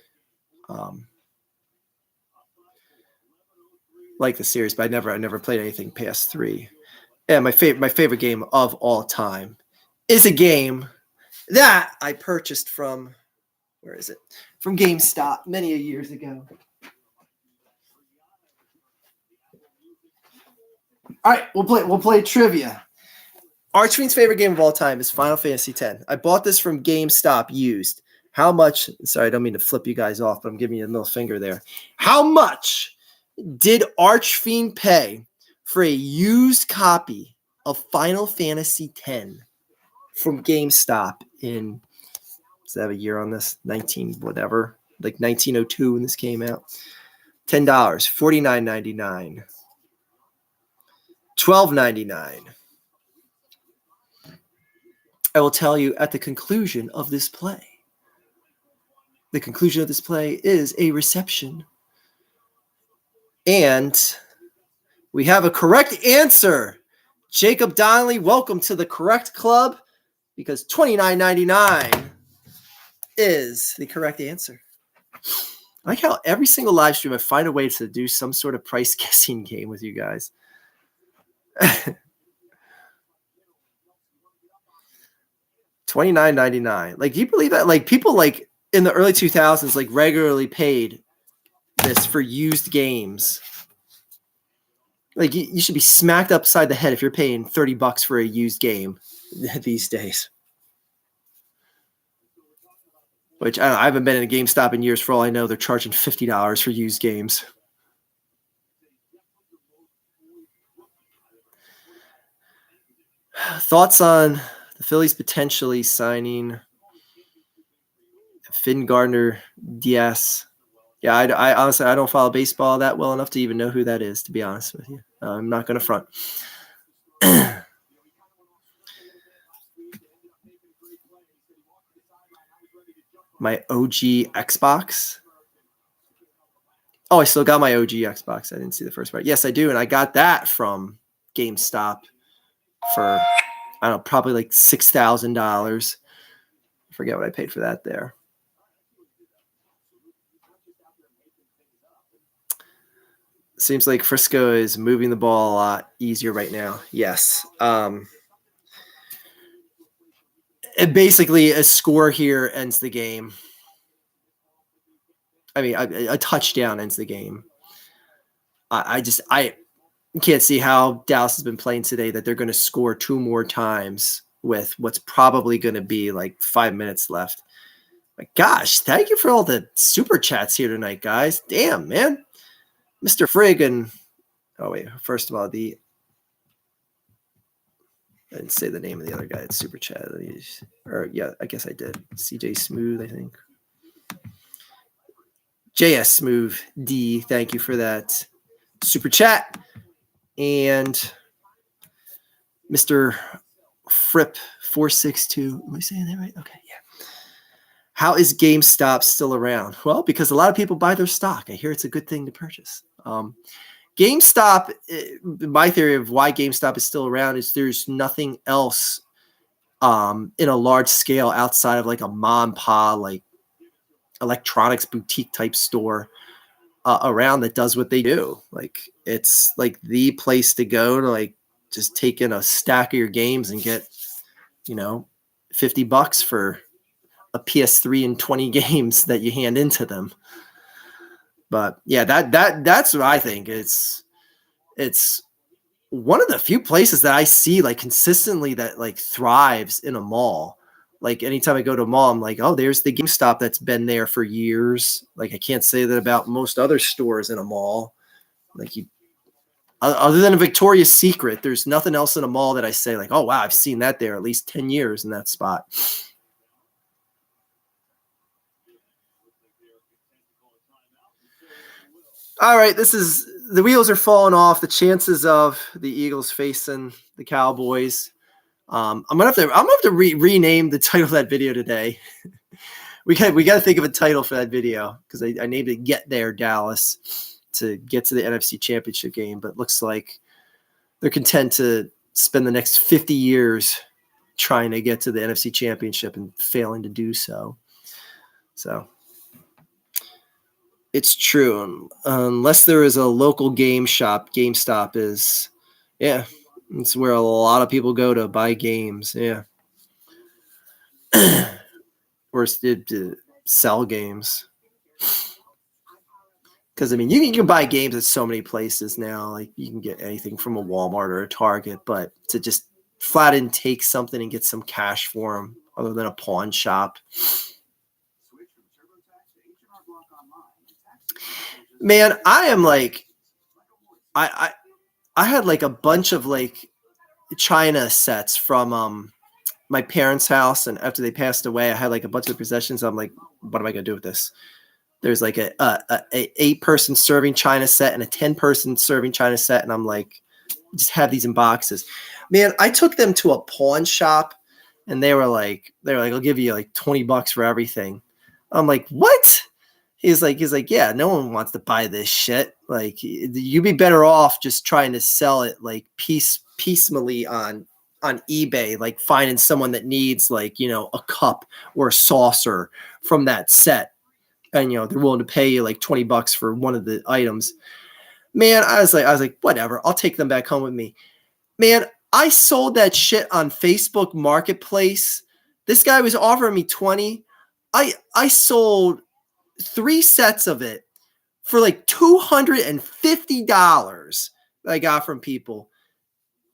Like the series, but I never played anything past 3. And my favorite game of all time is a game that I purchased from, where is it? From GameStop many years ago. All right, we'll play trivia. Archfiend's favorite game of all time is Final Fantasy X. I bought this from GameStop used. How much? Sorry, I don't mean to flip you guys off, but I'm giving you a middle finger there. How much did Archfiend pay for a used copy of Final Fantasy X from GameStop in, does that have a year on this? 19 whatever, like 1902 when this came out. $10, $49.99, $12.99. I will tell you at the conclusion of this play. The conclusion of this play is a reception. And we have a correct answer. Jacob Donnelly, welcome to the correct club, because $29.99 is the correct answer. I like how every single live stream I find a way to do some sort of price guessing game with you guys. $29.99. Like, do you believe that? Like, people like in the early 2000s like regularly paid this for used games. Like, you should be smacked upside the head if you're paying $30 for a used game these days. Which I haven't been in a GameStop in years. For all I know, they're charging $50 for used games. Thoughts on the Phillies potentially signing Finn Gardner Diaz? Yeah, I honestly, I don't follow baseball that well enough to even know who that is, to be honest with you. I'm not going to front. My OG Xbox. Oh, I still got my OG Xbox. I didn't see the first part. Yes, I do. And I got that from GameStop for, I don't know, probably like $6,000. I forget what I paid for that there. Seems like Frisco is moving the ball a lot easier right now. Yes. Basically, a score here ends the game. I mean, a touchdown ends the game. I can't see how Dallas has been playing today that they're going to score 2 more times with what's probably going to be like 5 minutes left. My gosh, thank you for all the super chats here tonight, guys. Damn, man. Mr. Friggin. Oh, wait. First of all, I didn't say the name of the other guy. It's super chat. Or yeah, I guess I did. CJ Smooth, I think. JS Smooth D. Thank you for that super chat. And Mr. Fripp 462. Am I saying that right? Okay, yeah. How is GameStop still around? Well, because a lot of people buy their stock. I hear it's a good thing to purchase. GameStop, my theory of why GameStop is still around is there's nothing else in a large scale outside of like a mom and pop, like electronics boutique type store around that does what they do. Like, it's like the place to go to like just take in a stack of your games and get, $50 for a PS3 and 20 games that you hand into them. But yeah, that's what I think. It's one of the few places that I see like consistently that like thrives in a mall. Like, anytime I go to a mall, I'm like, oh, there's the GameStop that's been there for years. Like, I can't say that about most other stores in a mall. Like, other than a Victoria's Secret, there's nothing else in a mall that I say like, oh wow, I've seen that there at least 10 years in that spot. All right, the wheels are falling off. The chances of the Eagles facing the Cowboys. I'm gonna have to rename the title of that video today. we got to think of a title for that video, because I named it "Get There, Dallas" to get to the NFC Championship game, but it looks like they're content to spend the next 50 years trying to get to the NFC Championship and failing to do so. So. It's true. Unless there is a local game shop, GameStop is, yeah, it's where a lot of people go to buy games. Yeah. Or to sell games. Because, I mean, you can buy games at so many places now. Like, you can get anything from a Walmart or a Target. But to just flat in take something and get some cash for them other than a pawn shop. Man, I am like – I had like a bunch of like China sets from my parents' house. And after they passed away, I had like a bunch of possessions. I'm like, what am I going to do with this? There's like a 8-person serving China set and a 10-person serving China set. And I'm like, just have these in boxes. Man, I took them to a pawn shop and they were like, I'll give you like $20 for everything. I'm like, what? He's like, yeah, no one wants to buy this shit. Like, you'd be better off just trying to sell it like piecemeally on eBay, like finding someone that needs like, a cup or a saucer from that set. And, they're willing to pay you like $20 for one of the items. Man, I was like, whatever. I'll take them back home with me. Man, I sold that shit on Facebook Marketplace. This guy was offering me $20. I sold 3 sets of it for like $250 that I got from people.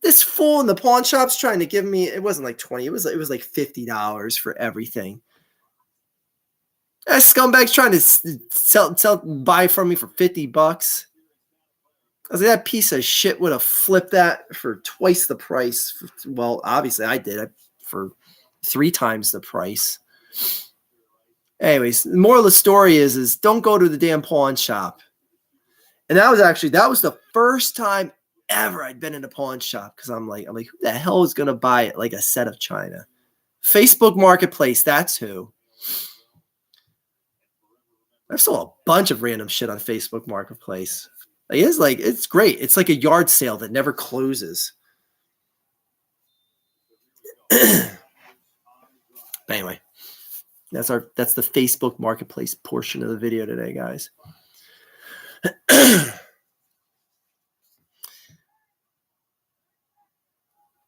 This fool in the pawn shop's trying to give me, it wasn't like 20, it was like $50 for everything. That scumbag's trying to buy from me for $50. I was like, that piece of shit would have flipped that for twice the price. Well, obviously I did it for 3 times the price. Anyways, the moral of the story is don't go to the damn pawn shop. And that was the first time ever I'd been in a pawn shop because I'm like, who the hell is gonna buy it like a set of China? Facebook Marketplace, that's who. I've sold a bunch of random shit on Facebook Marketplace. It's great. It's like a yard sale that never closes. But anyway, that's the Facebook Marketplace portion of the video today, guys.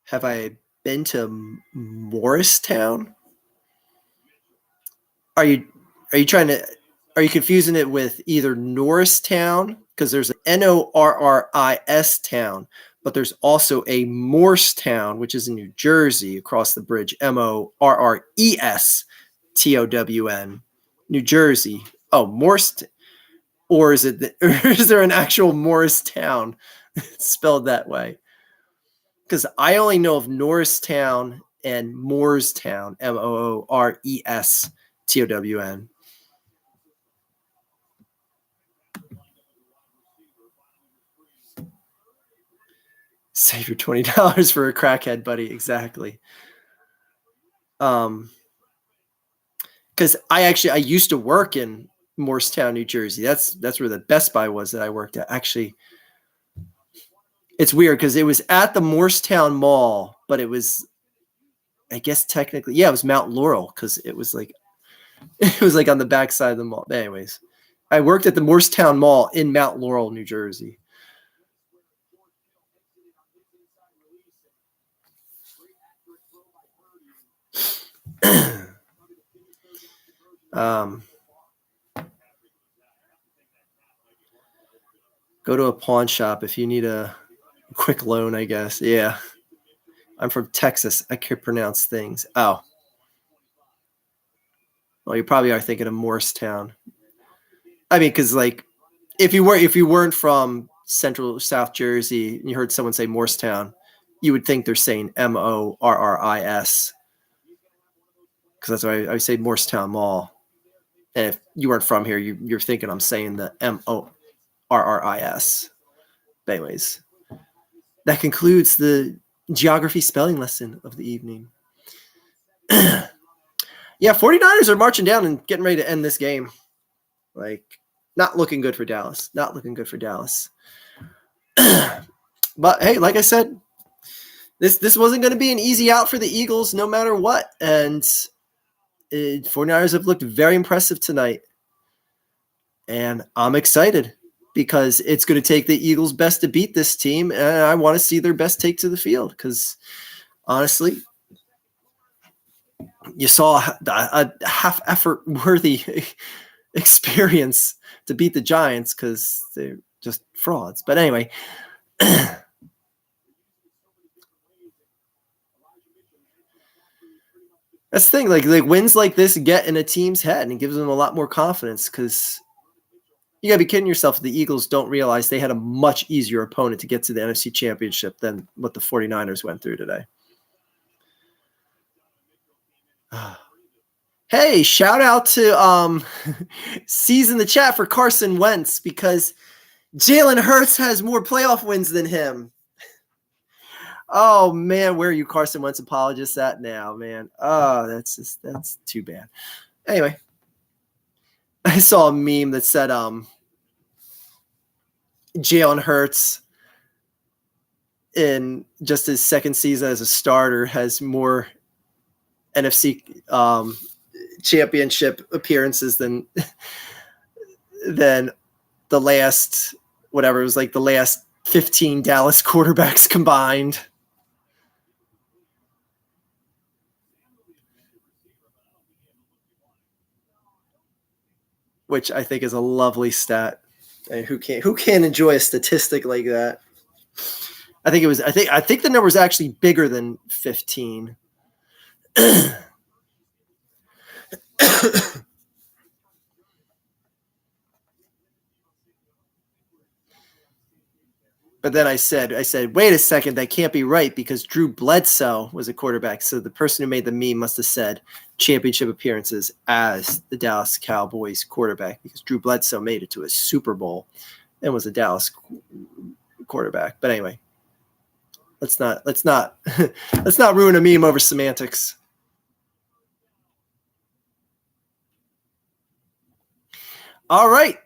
Have I been to Morristown? Are you confusing it with either Norristown, because there's an Norris town, but there's also a Morristown, which is in New Jersey, across the bridge, Morrestown, New Jersey. Oh, Morristown. Or is there an actual Morristown spelled that way? Because I only know of Norristown and Moorestown, Morrestown. Save your $20 for a crackhead, buddy. Exactly. Because I used to work in Morristown, New Jersey. That's where the Best Buy was that I worked at. Actually, it's weird because it was at the Morristown Mall, but it was, I guess technically, it was Mount Laurel because it was like on the backside of the mall. But anyways, I worked at the Morristown Mall in Mount Laurel, New Jersey. Go to a pawn shop if you need a quick loan, I guess. Yeah. I'm from Texas. I can pronounce things. Oh. Well, you probably are thinking of Morristown. I mean, because like if you weren't from Central South Jersey and you heard someone say Morristown, you would think they're saying Morris. Because that's why I say Morristown Mall. And if you weren't from here, you're thinking I'm saying the Morris. But anyways, that concludes the geography spelling lesson of the evening. Yeah, 49ers are marching down and getting ready to end this game. Like, not looking good for Dallas. But hey, like I said, this wasn't going to be an easy out for the Eagles no matter what. And 49ers have looked very impressive tonight. And I'm excited because it's going to take the Eagles' best to beat this team. And I want to see their best take to the field because, honestly, you saw a half-effort worthy experience to beat the Giants because they're just frauds. But anyway, that's the thing. Like wins like this get in a team's head and it gives them a lot more confidence because you got to be kidding yourself. The Eagles don't realize they had a much easier opponent to get to the NFC Championship than what the 49ers went through today. Hey, shout out to Season the Chat for Carson Wentz because Jalen Hurts has more playoff wins than him. Oh, man, where are you Carson Wentz apologists at now, man? Oh, that's too bad. Anyway, I saw a meme that said Jalen Hurts in just his second season as a starter has more NFC championship appearances than the last, whatever, it was like the last 15 Dallas quarterbacks combined. Which I think is a lovely stat. And who can't enjoy a statistic like that? I think the number was actually bigger than 15. But then I said, wait a second, that can't be right because Drew Bledsoe was a quarterback. So the person who made the meme must have said championship appearances as the Dallas Cowboys quarterback because Drew Bledsoe made it to a Super Bowl and was a Dallas quarterback. But anyway, let's not ruin a meme over semantics. All right.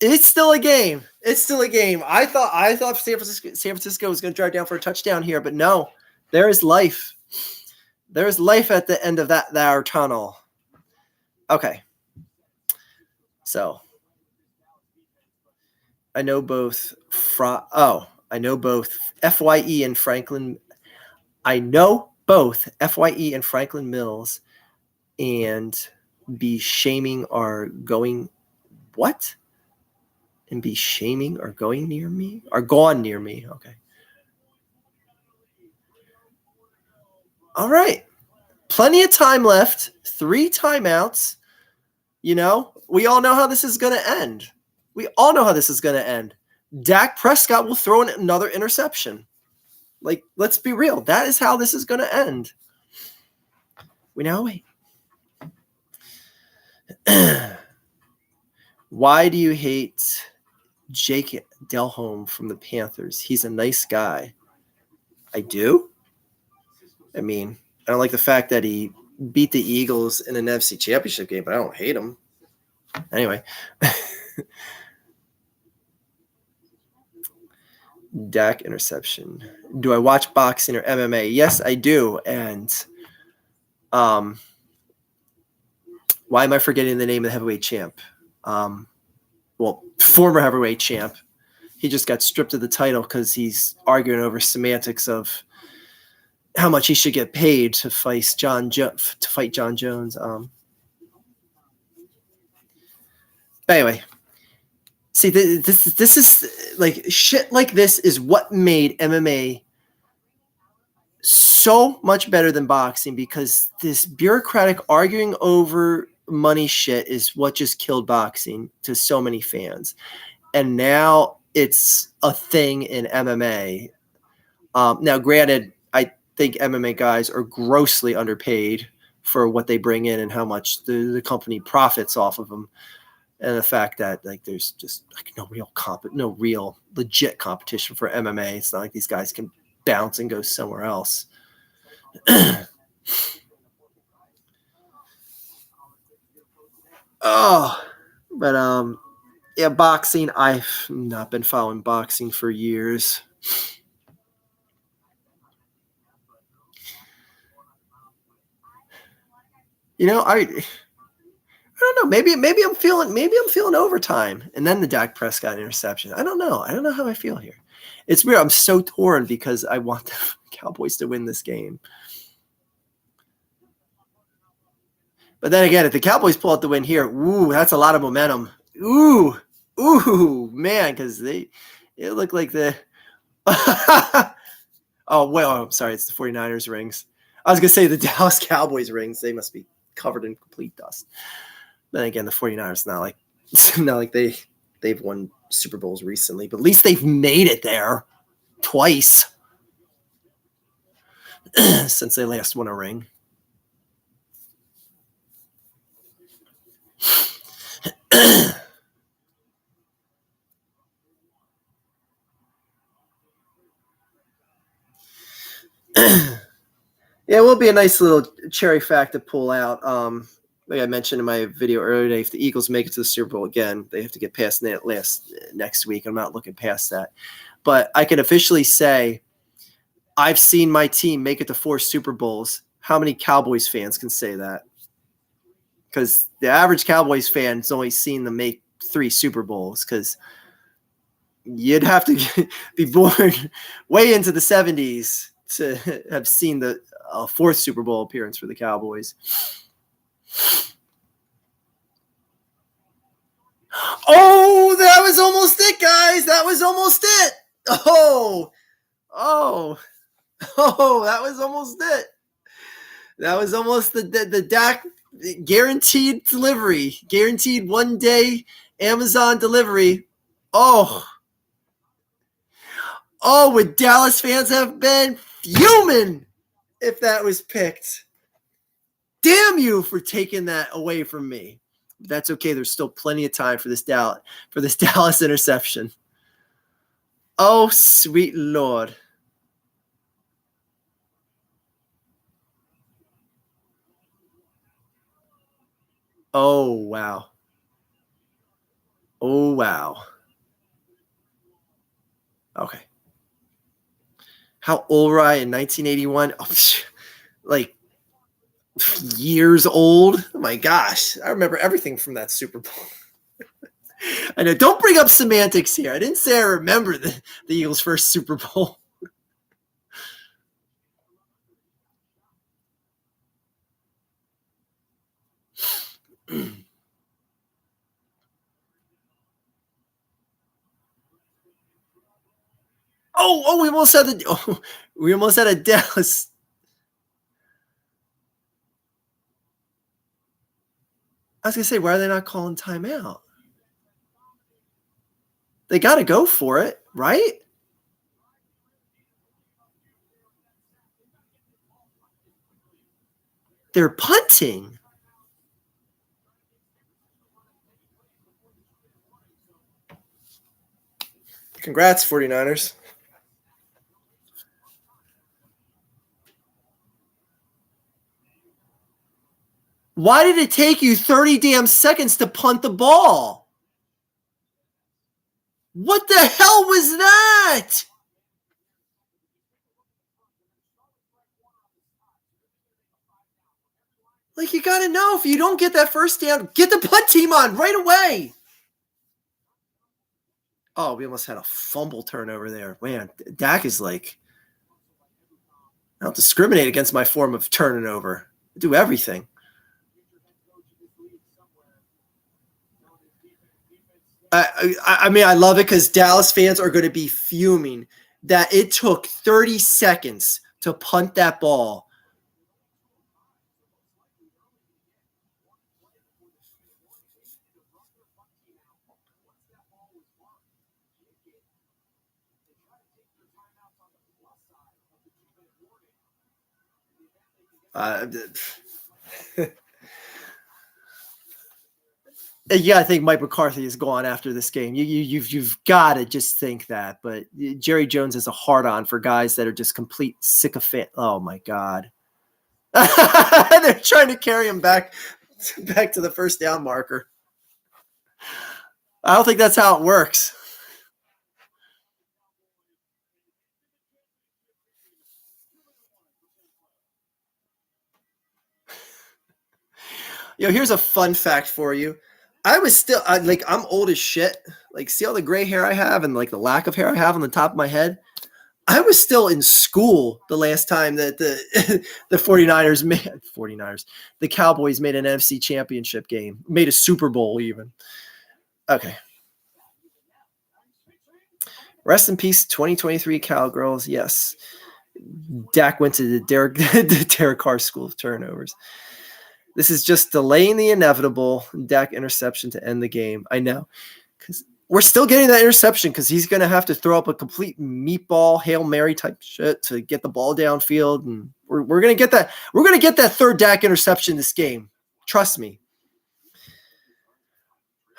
It's still a game. I thought San Francisco was going to drive down for a touchdown here, but no, there is life. There is life at the end of that tunnel. Okay. So I know both FYE and Franklin. I know both FYE and Franklin Mills and be shaming are going what? And be shaming or going near me? Are gone near me. Okay. All right. Plenty of time left. 3 timeouts. You know, we all know how this is going to end. Dak Prescott will throw in another interception. Like, let's be real. That is how this is going to end. We now wait. Why do you hate Jake Delhomme from the Panthers? He's a nice guy. I do. I mean, I don't like the fact that he beat the Eagles in an NFC Championship game, but I don't hate him. Anyway. Dak interception. Do I watch boxing or MMA? Yes, I do. And why am I forgetting the name of the heavyweight champ? Former heavyweight champ. He just got stripped of the title because he's arguing over semantics of how much he should get paid to fight John Jones. Anyway, see, this is like shit. Like this is what made MMA so much better than boxing because this bureaucratic arguing over money shit is what just killed boxing to so many fans. And now it's a thing in MMA. Now, granted, I think MMA guys are grossly underpaid for what they bring in and how much the company profits off of them. And the fact that like there's just like no real legit competition for MMA. It's not like these guys can bounce and go somewhere else. Yeah, boxing. I've not been following boxing for years. You know, I don't know. Maybe I'm feeling overtime, and then the Dak Prescott interception. I don't know how I feel here. It's weird. I'm so torn because I want the Cowboys to win this game. But then again, if the Cowboys pull out the win here, ooh, that's a lot of momentum. Ooh, man, because it looked like the oh, well, I'm sorry, it's the 49ers rings. I was going to say the Dallas Cowboys rings. They must be covered in complete dust. Then again, the 49ers, not like they've won Super Bowls recently, but at least they've made it there twice since they last won a ring. Yeah, it will be a nice little cherry fact to pull out. Like I mentioned in my video earlier today, if the Eagles make it to the Super Bowl again, they have to get past next week. I'm not looking past that. But I can officially say I've seen my team make it to 4 Super Bowls. How many Cowboys fans can say that? Because the average Cowboys fan has only seen them make 3 Super Bowls, because you'd have to be born way into the 70s to have seen the 4th Super Bowl appearance for the Cowboys. Oh, that was almost it, guys. That was almost it. Oh, that was almost it. That was almost the Dak guaranteed delivery, guaranteed one-day Amazon delivery. Oh, would Dallas fans have been fuming if that was picked? Damn you for taking that away from me. But that's okay. There's still plenty of time for this Dallas interception. Oh, sweet Lord. Oh, wow. Oh, wow. Okay. How old were I in 1981? Oh, like years old. Oh my gosh. I remember everything from that Super Bowl. I know. Don't bring up semantics here. I didn't say I remember the Eagles' first Super Bowl. we almost had a Dallas. I was going to say, why are they not calling timeout? They got to go for it, right? They're punting. Congrats, 49ers. Why did it take you 30 damn seconds to punt the ball? What the hell was that? Like, you got to know, if you don't get that first down, get the punt team on right away. Oh, we almost had a fumble turnover there. Man, Dak is like, I don't discriminate against my form of turning over. I do everything. I mean, I love it because Dallas fans are going to be fuming that it took 30 seconds to punt that ball. Yeah, I think Mike McCarthy is gone after this game. You've got to just think that. But Jerry Jones is a hard-on for guys that are just complete sycophant. Oh my God, they're trying to carry him back to the first down marker. I don't think that's how it works. Here's a fun fact for you. I was still I'm old as shit. Like, see all the gray hair I have and like the lack of hair I have on the top of my head. I was still in school the last time that the the 49ers the Cowboys made an NFC championship game, made a Super Bowl even. Okay. Rest in peace, 2023 Cowgirls. Yes. Dak went to the Derek Carr School of Turnovers. This is just delaying the inevitable. Dak interception to end the game. I know. Because we're still getting that interception because he's going to have to throw up a complete meatball, Hail Mary type shit to get the ball downfield. And we're going to get that. We're going to get that third Dak interception this game. Trust me.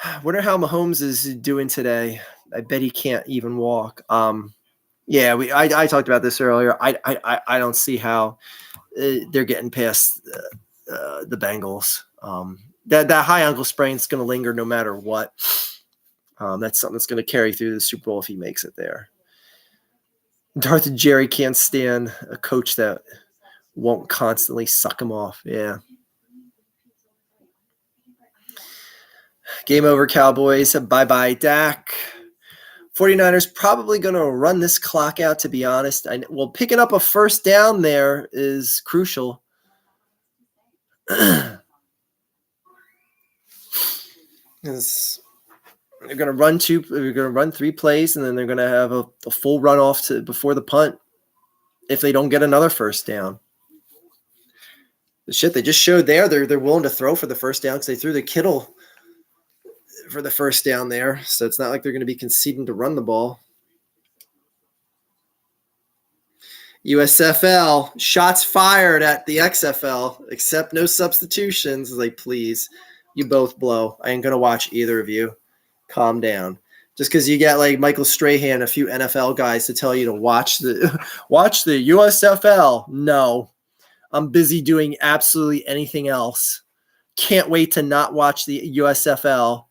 I wonder how Mahomes is doing today. I bet he can't even walk. Yeah, I talked about this earlier. I don't see how they're getting past the Bengals. That high ankle sprain is going to linger no matter what. That's something that's going to carry through the Super Bowl if he makes it there. Darth and Jerry can't stand a coach that won't constantly suck him off. Yeah. Game over, Cowboys. Bye-bye, Dak. 49ers probably going to run this clock out, to be honest. Well, picking up a first down there is crucial. They're going to run 3 plays, and then they're going to have a full run off before the punt if they don't get another first down. The shit they just showed there, they're willing to throw for the first down because they threw the Kittle for the first down there. So it's not like they're going to be conceding to run the ball. USFL, shots fired at the XFL, except no substitutions. Like, please, you both blow. I ain't going to watch either of you. Calm down. Just because you get like Michael Strahan, a few NFL guys to tell you to watch the USFL. No, I'm busy doing absolutely anything else. Can't wait to not watch the USFL.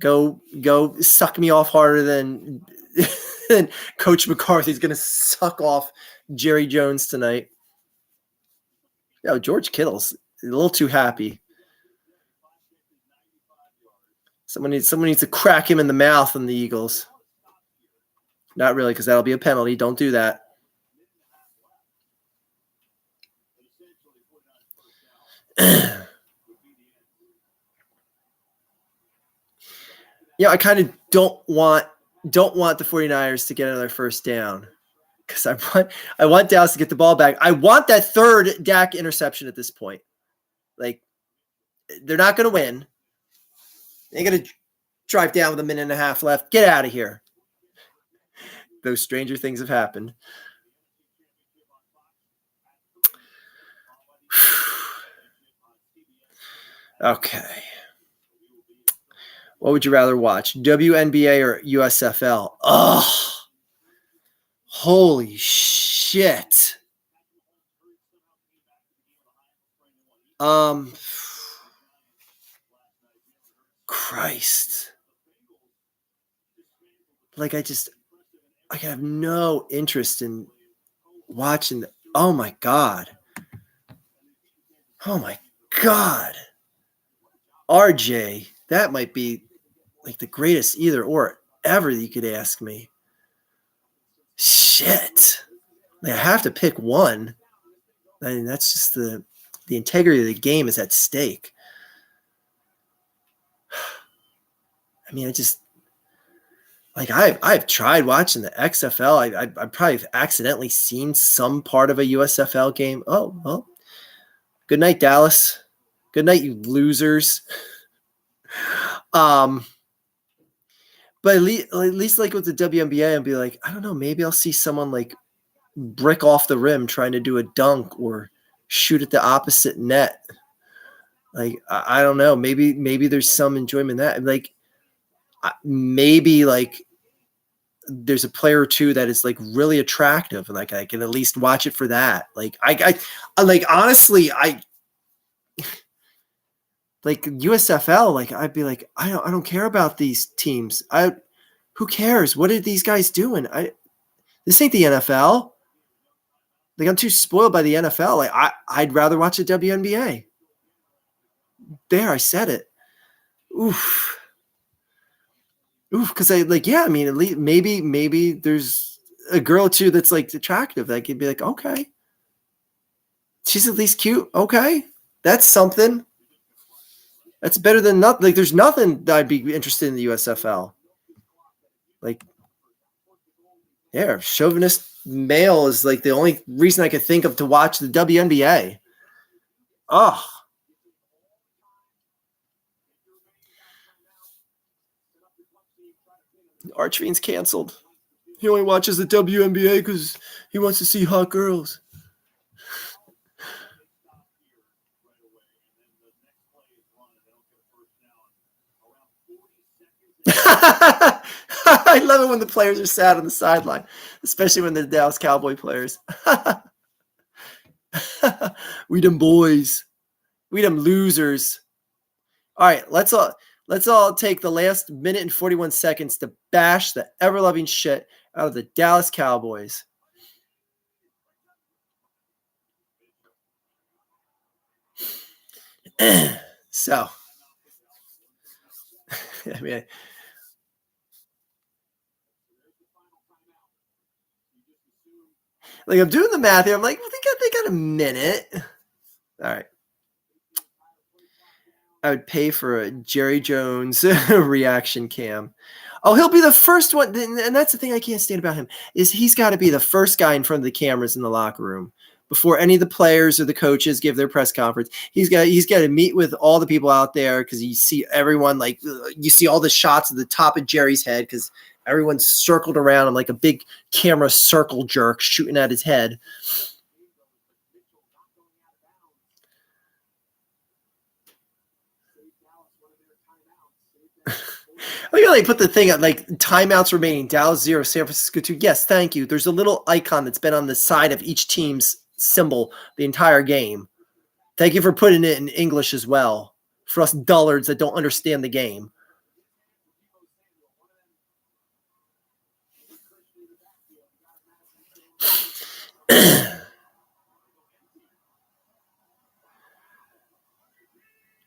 Go suck me off harder than Coach McCarthy's going to suck off Jerry Jones tonight. Yo, George Kittle's a little too happy. Someone needs to crack him in the mouth in the Eagles. Not really, because that'll be a penalty. Don't do that. I kind of don't want the 49ers to get another first down because I want Dallas to get the ball back. I want that third Dak interception at this point. Like, they're not going to win. They're going to drive down with a minute and a half left. Get out of here. Those stranger things have happened. Okay. What would you rather watch, WNBA or USFL? Oh, holy shit. Christ. Like, I have no interest in watching. Oh my God. RJ, that might be like the greatest either or ever that you could ask me. Shit. Like, I have to pick one. I mean, that's just the integrity of the game is at stake. I mean, I've tried watching the XFL. I probably have accidentally seen some part of a USFL game. Oh, well. Good night, Dallas. Good night, you losers. But at least like with the WNBA, I'd be like, I don't know, maybe I'll see someone like brick off the rim trying to do a dunk or shoot at the opposite net. Like, I don't know. Maybe there's some enjoyment in that. Like, maybe like there's a player or two that is like really attractive, and like I can at least watch it for that. Like, I like, honestly, like USFL, like I'd be like, I don't care about these teams. Who cares? What are these guys doing? This ain't the NFL. Like, I'm too spoiled by the NFL. Like, I'd rather watch the WNBA. There, I said it. Oof. Oof, because I like, yeah, I mean, at least maybe there's a girl or two that's like attractive. That could be like, okay, she's at least cute. Okay, that's something. That's better than nothing. Like, there's nothing that I'd be interested in the USFL. Like, yeah, chauvinist male is like the only reason I could think of to watch the WNBA. Oh, Archfiend's canceled. He only watches the WNBA because he wants to see hot girls. I love it when the players are sad on the sideline, especially when they're Dallas Cowboy players. We them boys. We them losers. All right, let's all take the last minute and 41 seconds to bash the ever-loving shit out of the Dallas Cowboys. So, I mean, like, I'm doing the math here. I'm like, well, they got a minute. All right. I would pay for a Jerry Jones reaction cam. Oh, he'll be the first one, and that's the thing I can't stand about him, is he's got to be the first guy in front of the cameras in the locker room before any of the players or the coaches give their press conference. He's got to meet with all the people out there, because you see everyone, like, you see all the shots at the top of Jerry's head because everyone's circled around him like a big camera circle jerk shooting at his head. Oh, yeah, they put the thing up, like, timeouts remaining, Dallas 0, San Francisco 2. Yes, thank you. There's a little icon that's been on the side of each team's symbol the entire game. Thank you for putting it in English as well, for us dullards that don't understand the game.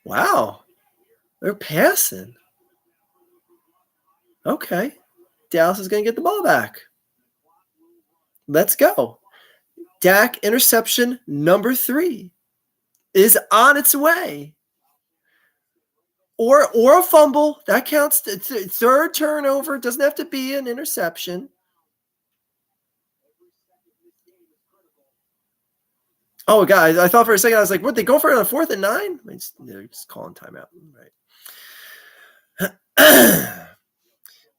Wow. They're passing. Okay. Dallas is going to get the ball back. Let's go. Dak interception number 3 is on its way. Or a fumble. That counts. Third turnover. It doesn't have to be an interception. Oh, God. I thought for a second, I was like, what, they go for it on 4th and 9? They're just calling timeout. Right.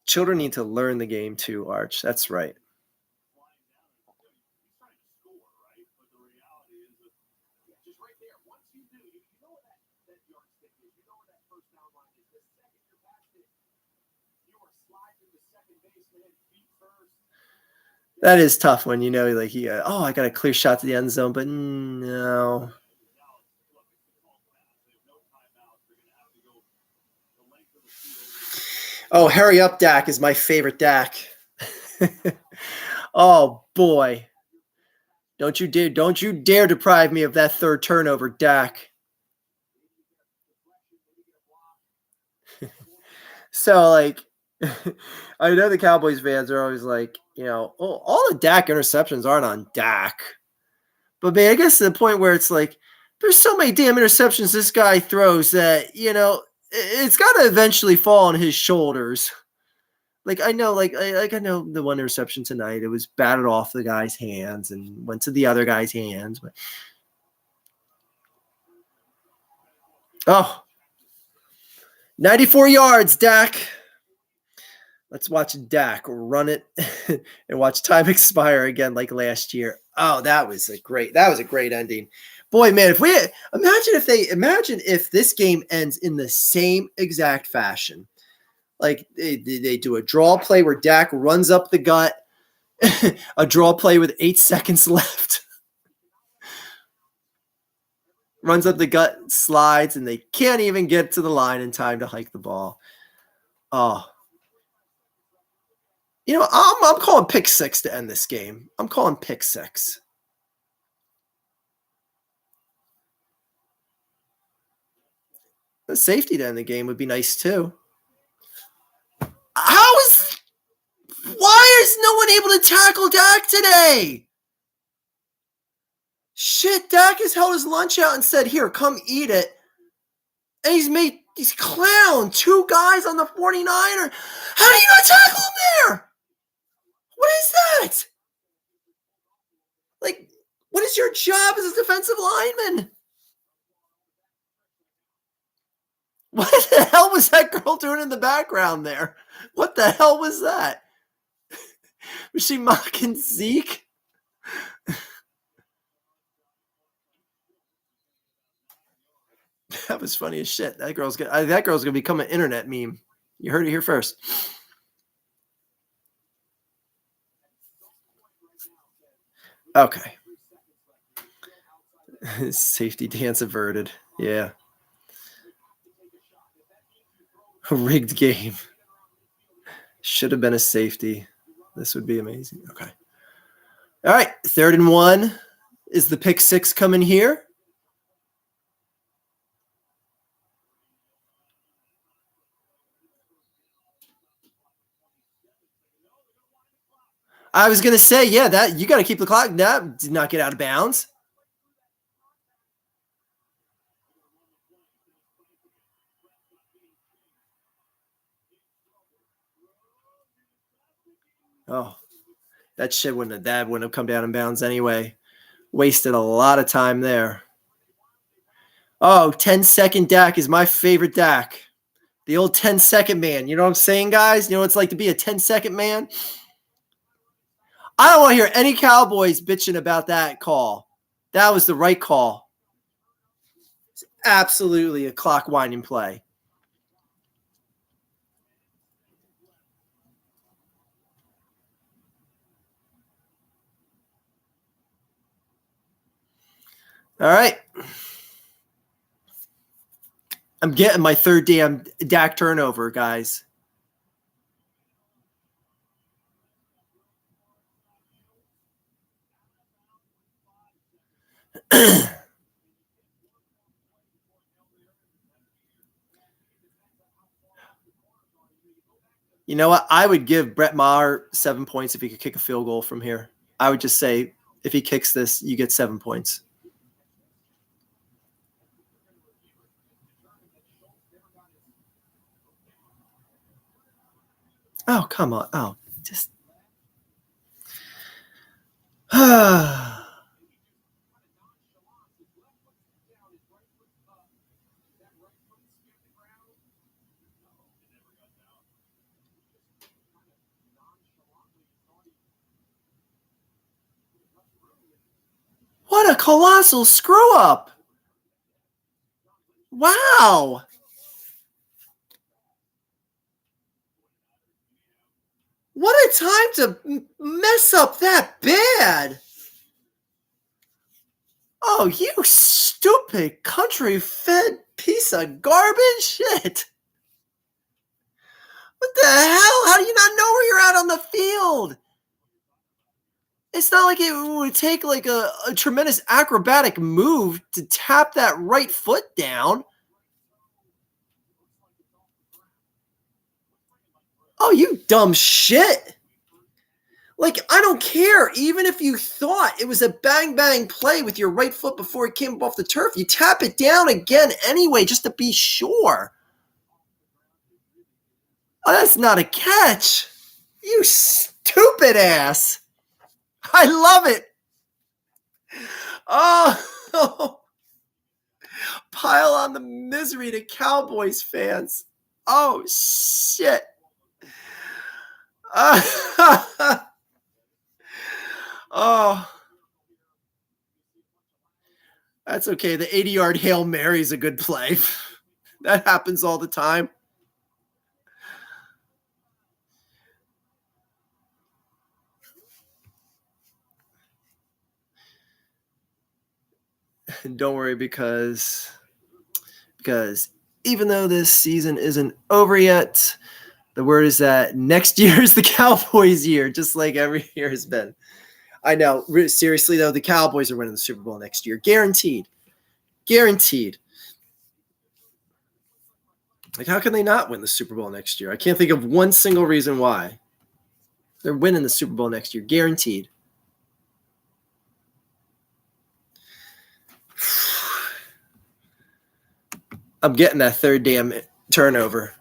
Children need to learn the game too, Arch. That's right. That is tough when you know, like, I got a clear shot to the end zone, but no. Oh, hurry up, Dak is my favorite Dak. Oh boy. Don't you dare deprive me of that third turnover, Dak. So, like, I know the Cowboys fans are always like, all the Dak interceptions aren't on Dak. But, man, I guess to the point where it's like, there's so many damn interceptions this guy throws that, it's got to eventually fall on his shoulders. Like, I know, I know the one interception tonight, it was batted off the guy's hands and went to the other guy's hands. But, 94 yards, Dak. Let's watch Dak run it and watch time expire again like last year. Oh, that was a great ending. Boy, man, imagine if this game ends in the same exact fashion. Like, they do a draw play where Dak runs up the gut, a draw play with 8 seconds left. Runs up the gut, slides, and they can't even get to the line in time to hike the ball. Oh. I'm calling pick 6 to end this game. I'm calling pick 6. The safety to end the game would be nice too. How no one able to tackle Dak today. Shit, Dak has held his lunch out and said, here, come eat it. And he's made these clown 2 guys on the 49er. How do you not tackle him there? What is that? Like, what is your job as a defensive lineman? What the hell was that girl doing in the background there? What the hell was that? Was she mocking Zeke? That was funny as shit. That girl's gonna become an internet meme. You heard it here first. Okay. Safety dance averted. Yeah. A rigged game. Should have been a safety. This would be amazing. Okay. All right. 3rd and 1. Is the pick 6 coming here? I was going to say, yeah, that you got to keep the clock. That did not get out of bounds. Oh, that shit wouldn't have come down in bounds anyway. Wasted a lot of time there. Oh, 10-second Dak is my favorite Dak. The old 10-second man. You know what I'm saying, guys? You know what it's like to be a 10-second man? I don't want to hear any Cowboys bitching about that call. That was the right call. It's absolutely a clock winding play. All right. I'm getting my 3rd damn Dak turnover, guys. You know what? I would give Brett Maher 7 points if he could kick a field goal from here. I would just say, if he kicks this, you get 7 points. Oh, come on. Oh, just. What a colossal screw up. Wow. What a time to mess up that bad. Oh, you stupid country-fed piece of garbage shit. What the hell? How do you not know where you're at on the field? It's not like it would take like a tremendous acrobatic move to tap that right foot down. Oh, you dumb shit. Like, I don't care. Even if you thought it was a bang-bang play with your right foot before it came up off the turf, you tap it down again anyway just to be sure. Oh, that's not a catch. You stupid ass. I love it. Oh, pile on the misery to Cowboys fans. Oh, shit. Oh, that's okay. The 80-yard Hail Mary is a good play. That happens all the time. And don't worry, because even though this season isn't over yet, the word is that next year is the Cowboys' year, just like every year has been. I know. Seriously, though, the Cowboys are winning the Super Bowl next year. Guaranteed. Guaranteed. Like, how can they not win the Super Bowl next year? I can't think of one single reason why. They're winning the Super Bowl next year, guaranteed. I'm getting that third damn turnover.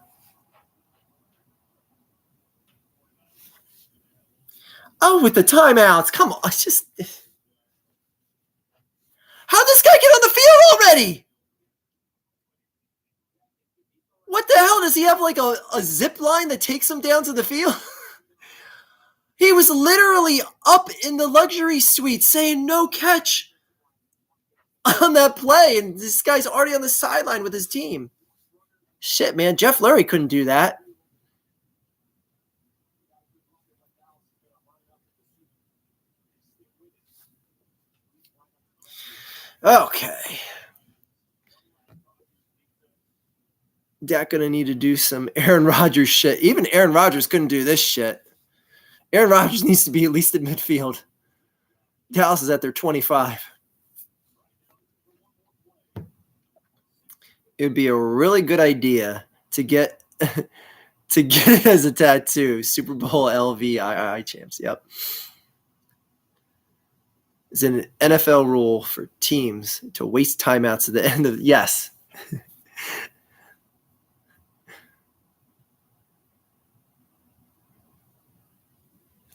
Oh, with the timeouts. Come on. It's just. How'd this guy get on the field already? What the hell? Does he have like a zip line that takes him down to the field? He was literally up in the luxury suite saying no catch on that play, and this guy's already on the sideline with his team. Shit, man. Jeff Lurie couldn't do that. Okay. Dak gonna need to do some Aaron Rodgers shit. Even Aaron Rodgers couldn't do this shit. Aaron Rodgers needs to be at least at midfield. Dallas is at their 25. It would be a really good idea to get it as a tattoo. Super Bowl LVII champs. Yep. It's an NFL rule for teams to waste timeouts at the end of yes.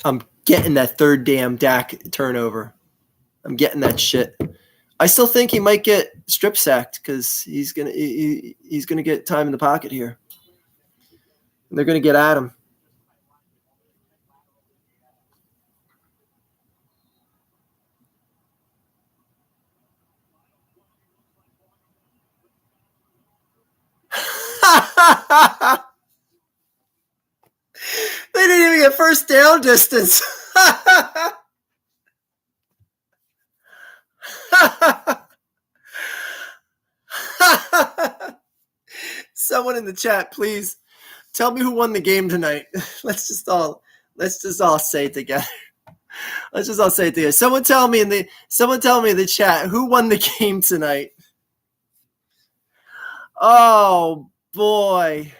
I'm getting that third damn Dak turnover. I'm getting that shit. I still think he might get strip sacked because he's gonna get time in the pocket here. And they're gonna get at him. They didn't even get first down distance. Someone in the chat, please tell me who won the game tonight. Let's just all say it together. Let's just all say it together. Someone tell me in the chat who won the game tonight. Oh boy.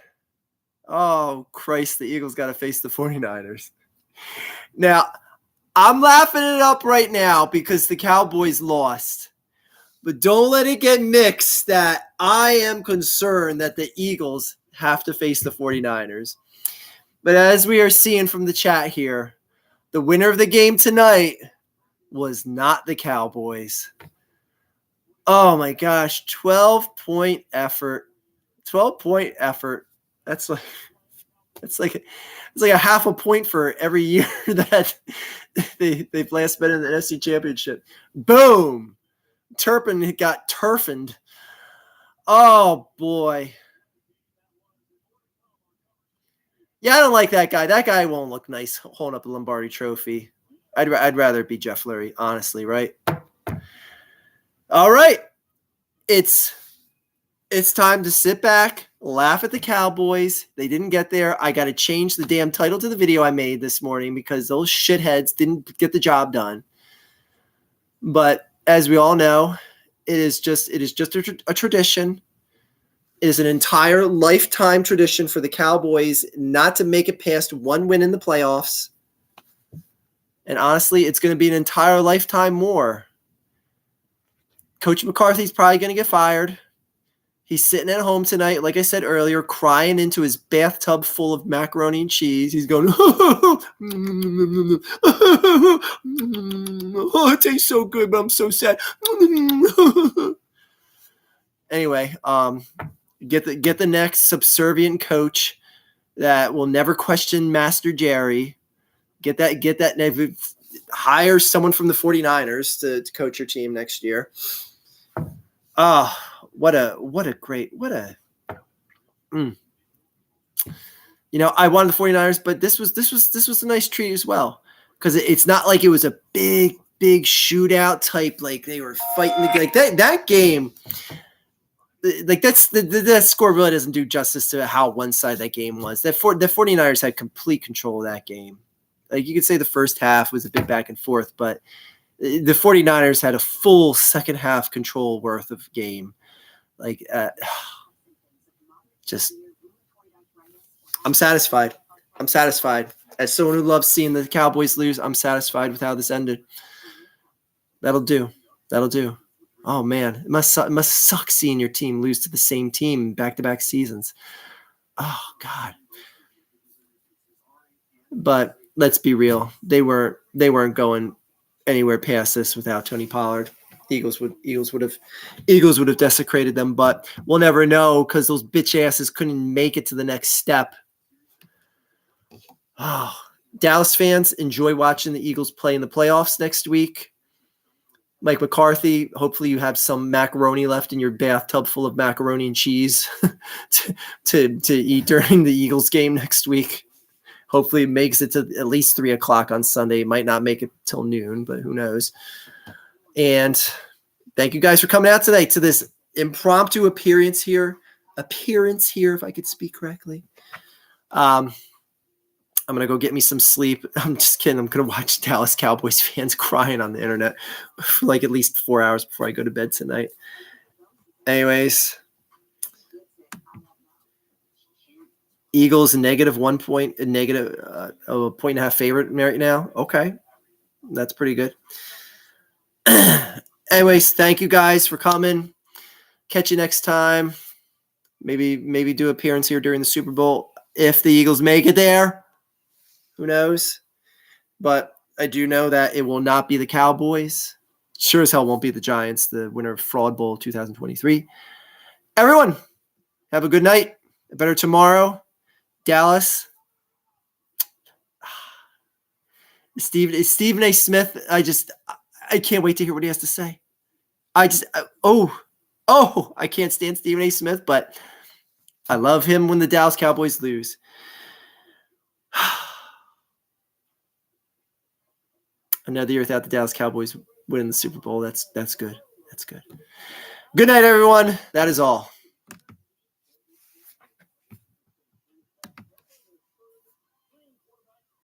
Oh Christ, the Eagles got to face the 49ers. Now, I'm laughing it up right now because the Cowboys lost. But don't let it get mixed that I am concerned that the Eagles have to face the 49ers. But as we are seeing from the chat here, the winner of the game tonight was not the Cowboys. Oh my gosh, 12-point effort. 12-point effort. That's like a half a point for every year that they've last been in the NFC Championship. Boom. Turpin got turfined. Oh boy. Yeah, I don't like that guy. That guy won't look nice holding up a Lombardi trophy. I'd rather it be Jeff Lurie, honestly, right? All right. It's time to sit back, laugh at the Cowboys. They didn't get there. I got to change the damn title to the video I made this morning because those shitheads didn't get the job done. But as we all know, it is just a tradition. It is an entire lifetime tradition for the Cowboys not to make it past one win in the playoffs. And honestly, it's going to be an entire lifetime more. Coach McCarthy's probably going to get fired. He's sitting at home tonight, like I said earlier, crying into his bathtub full of macaroni and cheese. He's going, oh, it tastes so good, but I'm so sad. Anyway, get the next subservient coach that will never question Master Jerry. Get that hire someone from the 49ers to coach your team next year. What a great. I wanted the 49ers, but this was a nice treat as well because it's not like it was a big shootout type, like they were fighting like that game. Like that score really doesn't do justice to how one side that game was. The 49ers had complete control of that game. Like you could say the first half was a bit back and forth, but the 49ers had a full second half control worth of game. Like, I'm satisfied. As someone who loves seeing the Cowboys lose, I'm satisfied with how this ended. That'll do. Oh man, it must suck seeing your team lose to the same team back-to-back seasons. Oh God. But let's be real. They weren't going anywhere past this without Tony Pollard. Eagles would have desecrated them, but we'll never know because those bitch asses couldn't make it to the next step. Oh, Dallas fans, enjoy watching the Eagles play in the playoffs next week. Mike McCarthy, hopefully you have some macaroni left in your bathtub full of macaroni and cheese to eat during the Eagles game next week. Hopefully it makes it to at least 3 o'clock on Sunday. It might not make it till noon, but who knows. And thank you guys for coming out today to this impromptu appearance here, if I could speak correctly. I'm going to go get me some sleep. I'm just kidding. I'm going to watch Dallas Cowboys fans crying on the internet for like at least 4 hours before I go to bed tonight. Anyways, Eagles -1 point, a point and a half favorite right now. Okay. That's pretty good. Anyways, thank you guys for coming. Catch you next time. Maybe do appearance here during the Super Bowl if the Eagles make it there. Who knows? But I do know that it will not be the Cowboys. Sure as hell won't be the Giants, the winner of Fraud Bowl 2023. Everyone, have a good night. A better tomorrow. Dallas. Stephen A. Smith, I can't wait to hear what he has to say. I can't stand Stephen A. Smith, but I love him when the Dallas Cowboys lose. Another year without the Dallas Cowboys winning the Super Bowl. That's good. That's good. Good night, everyone. That is all.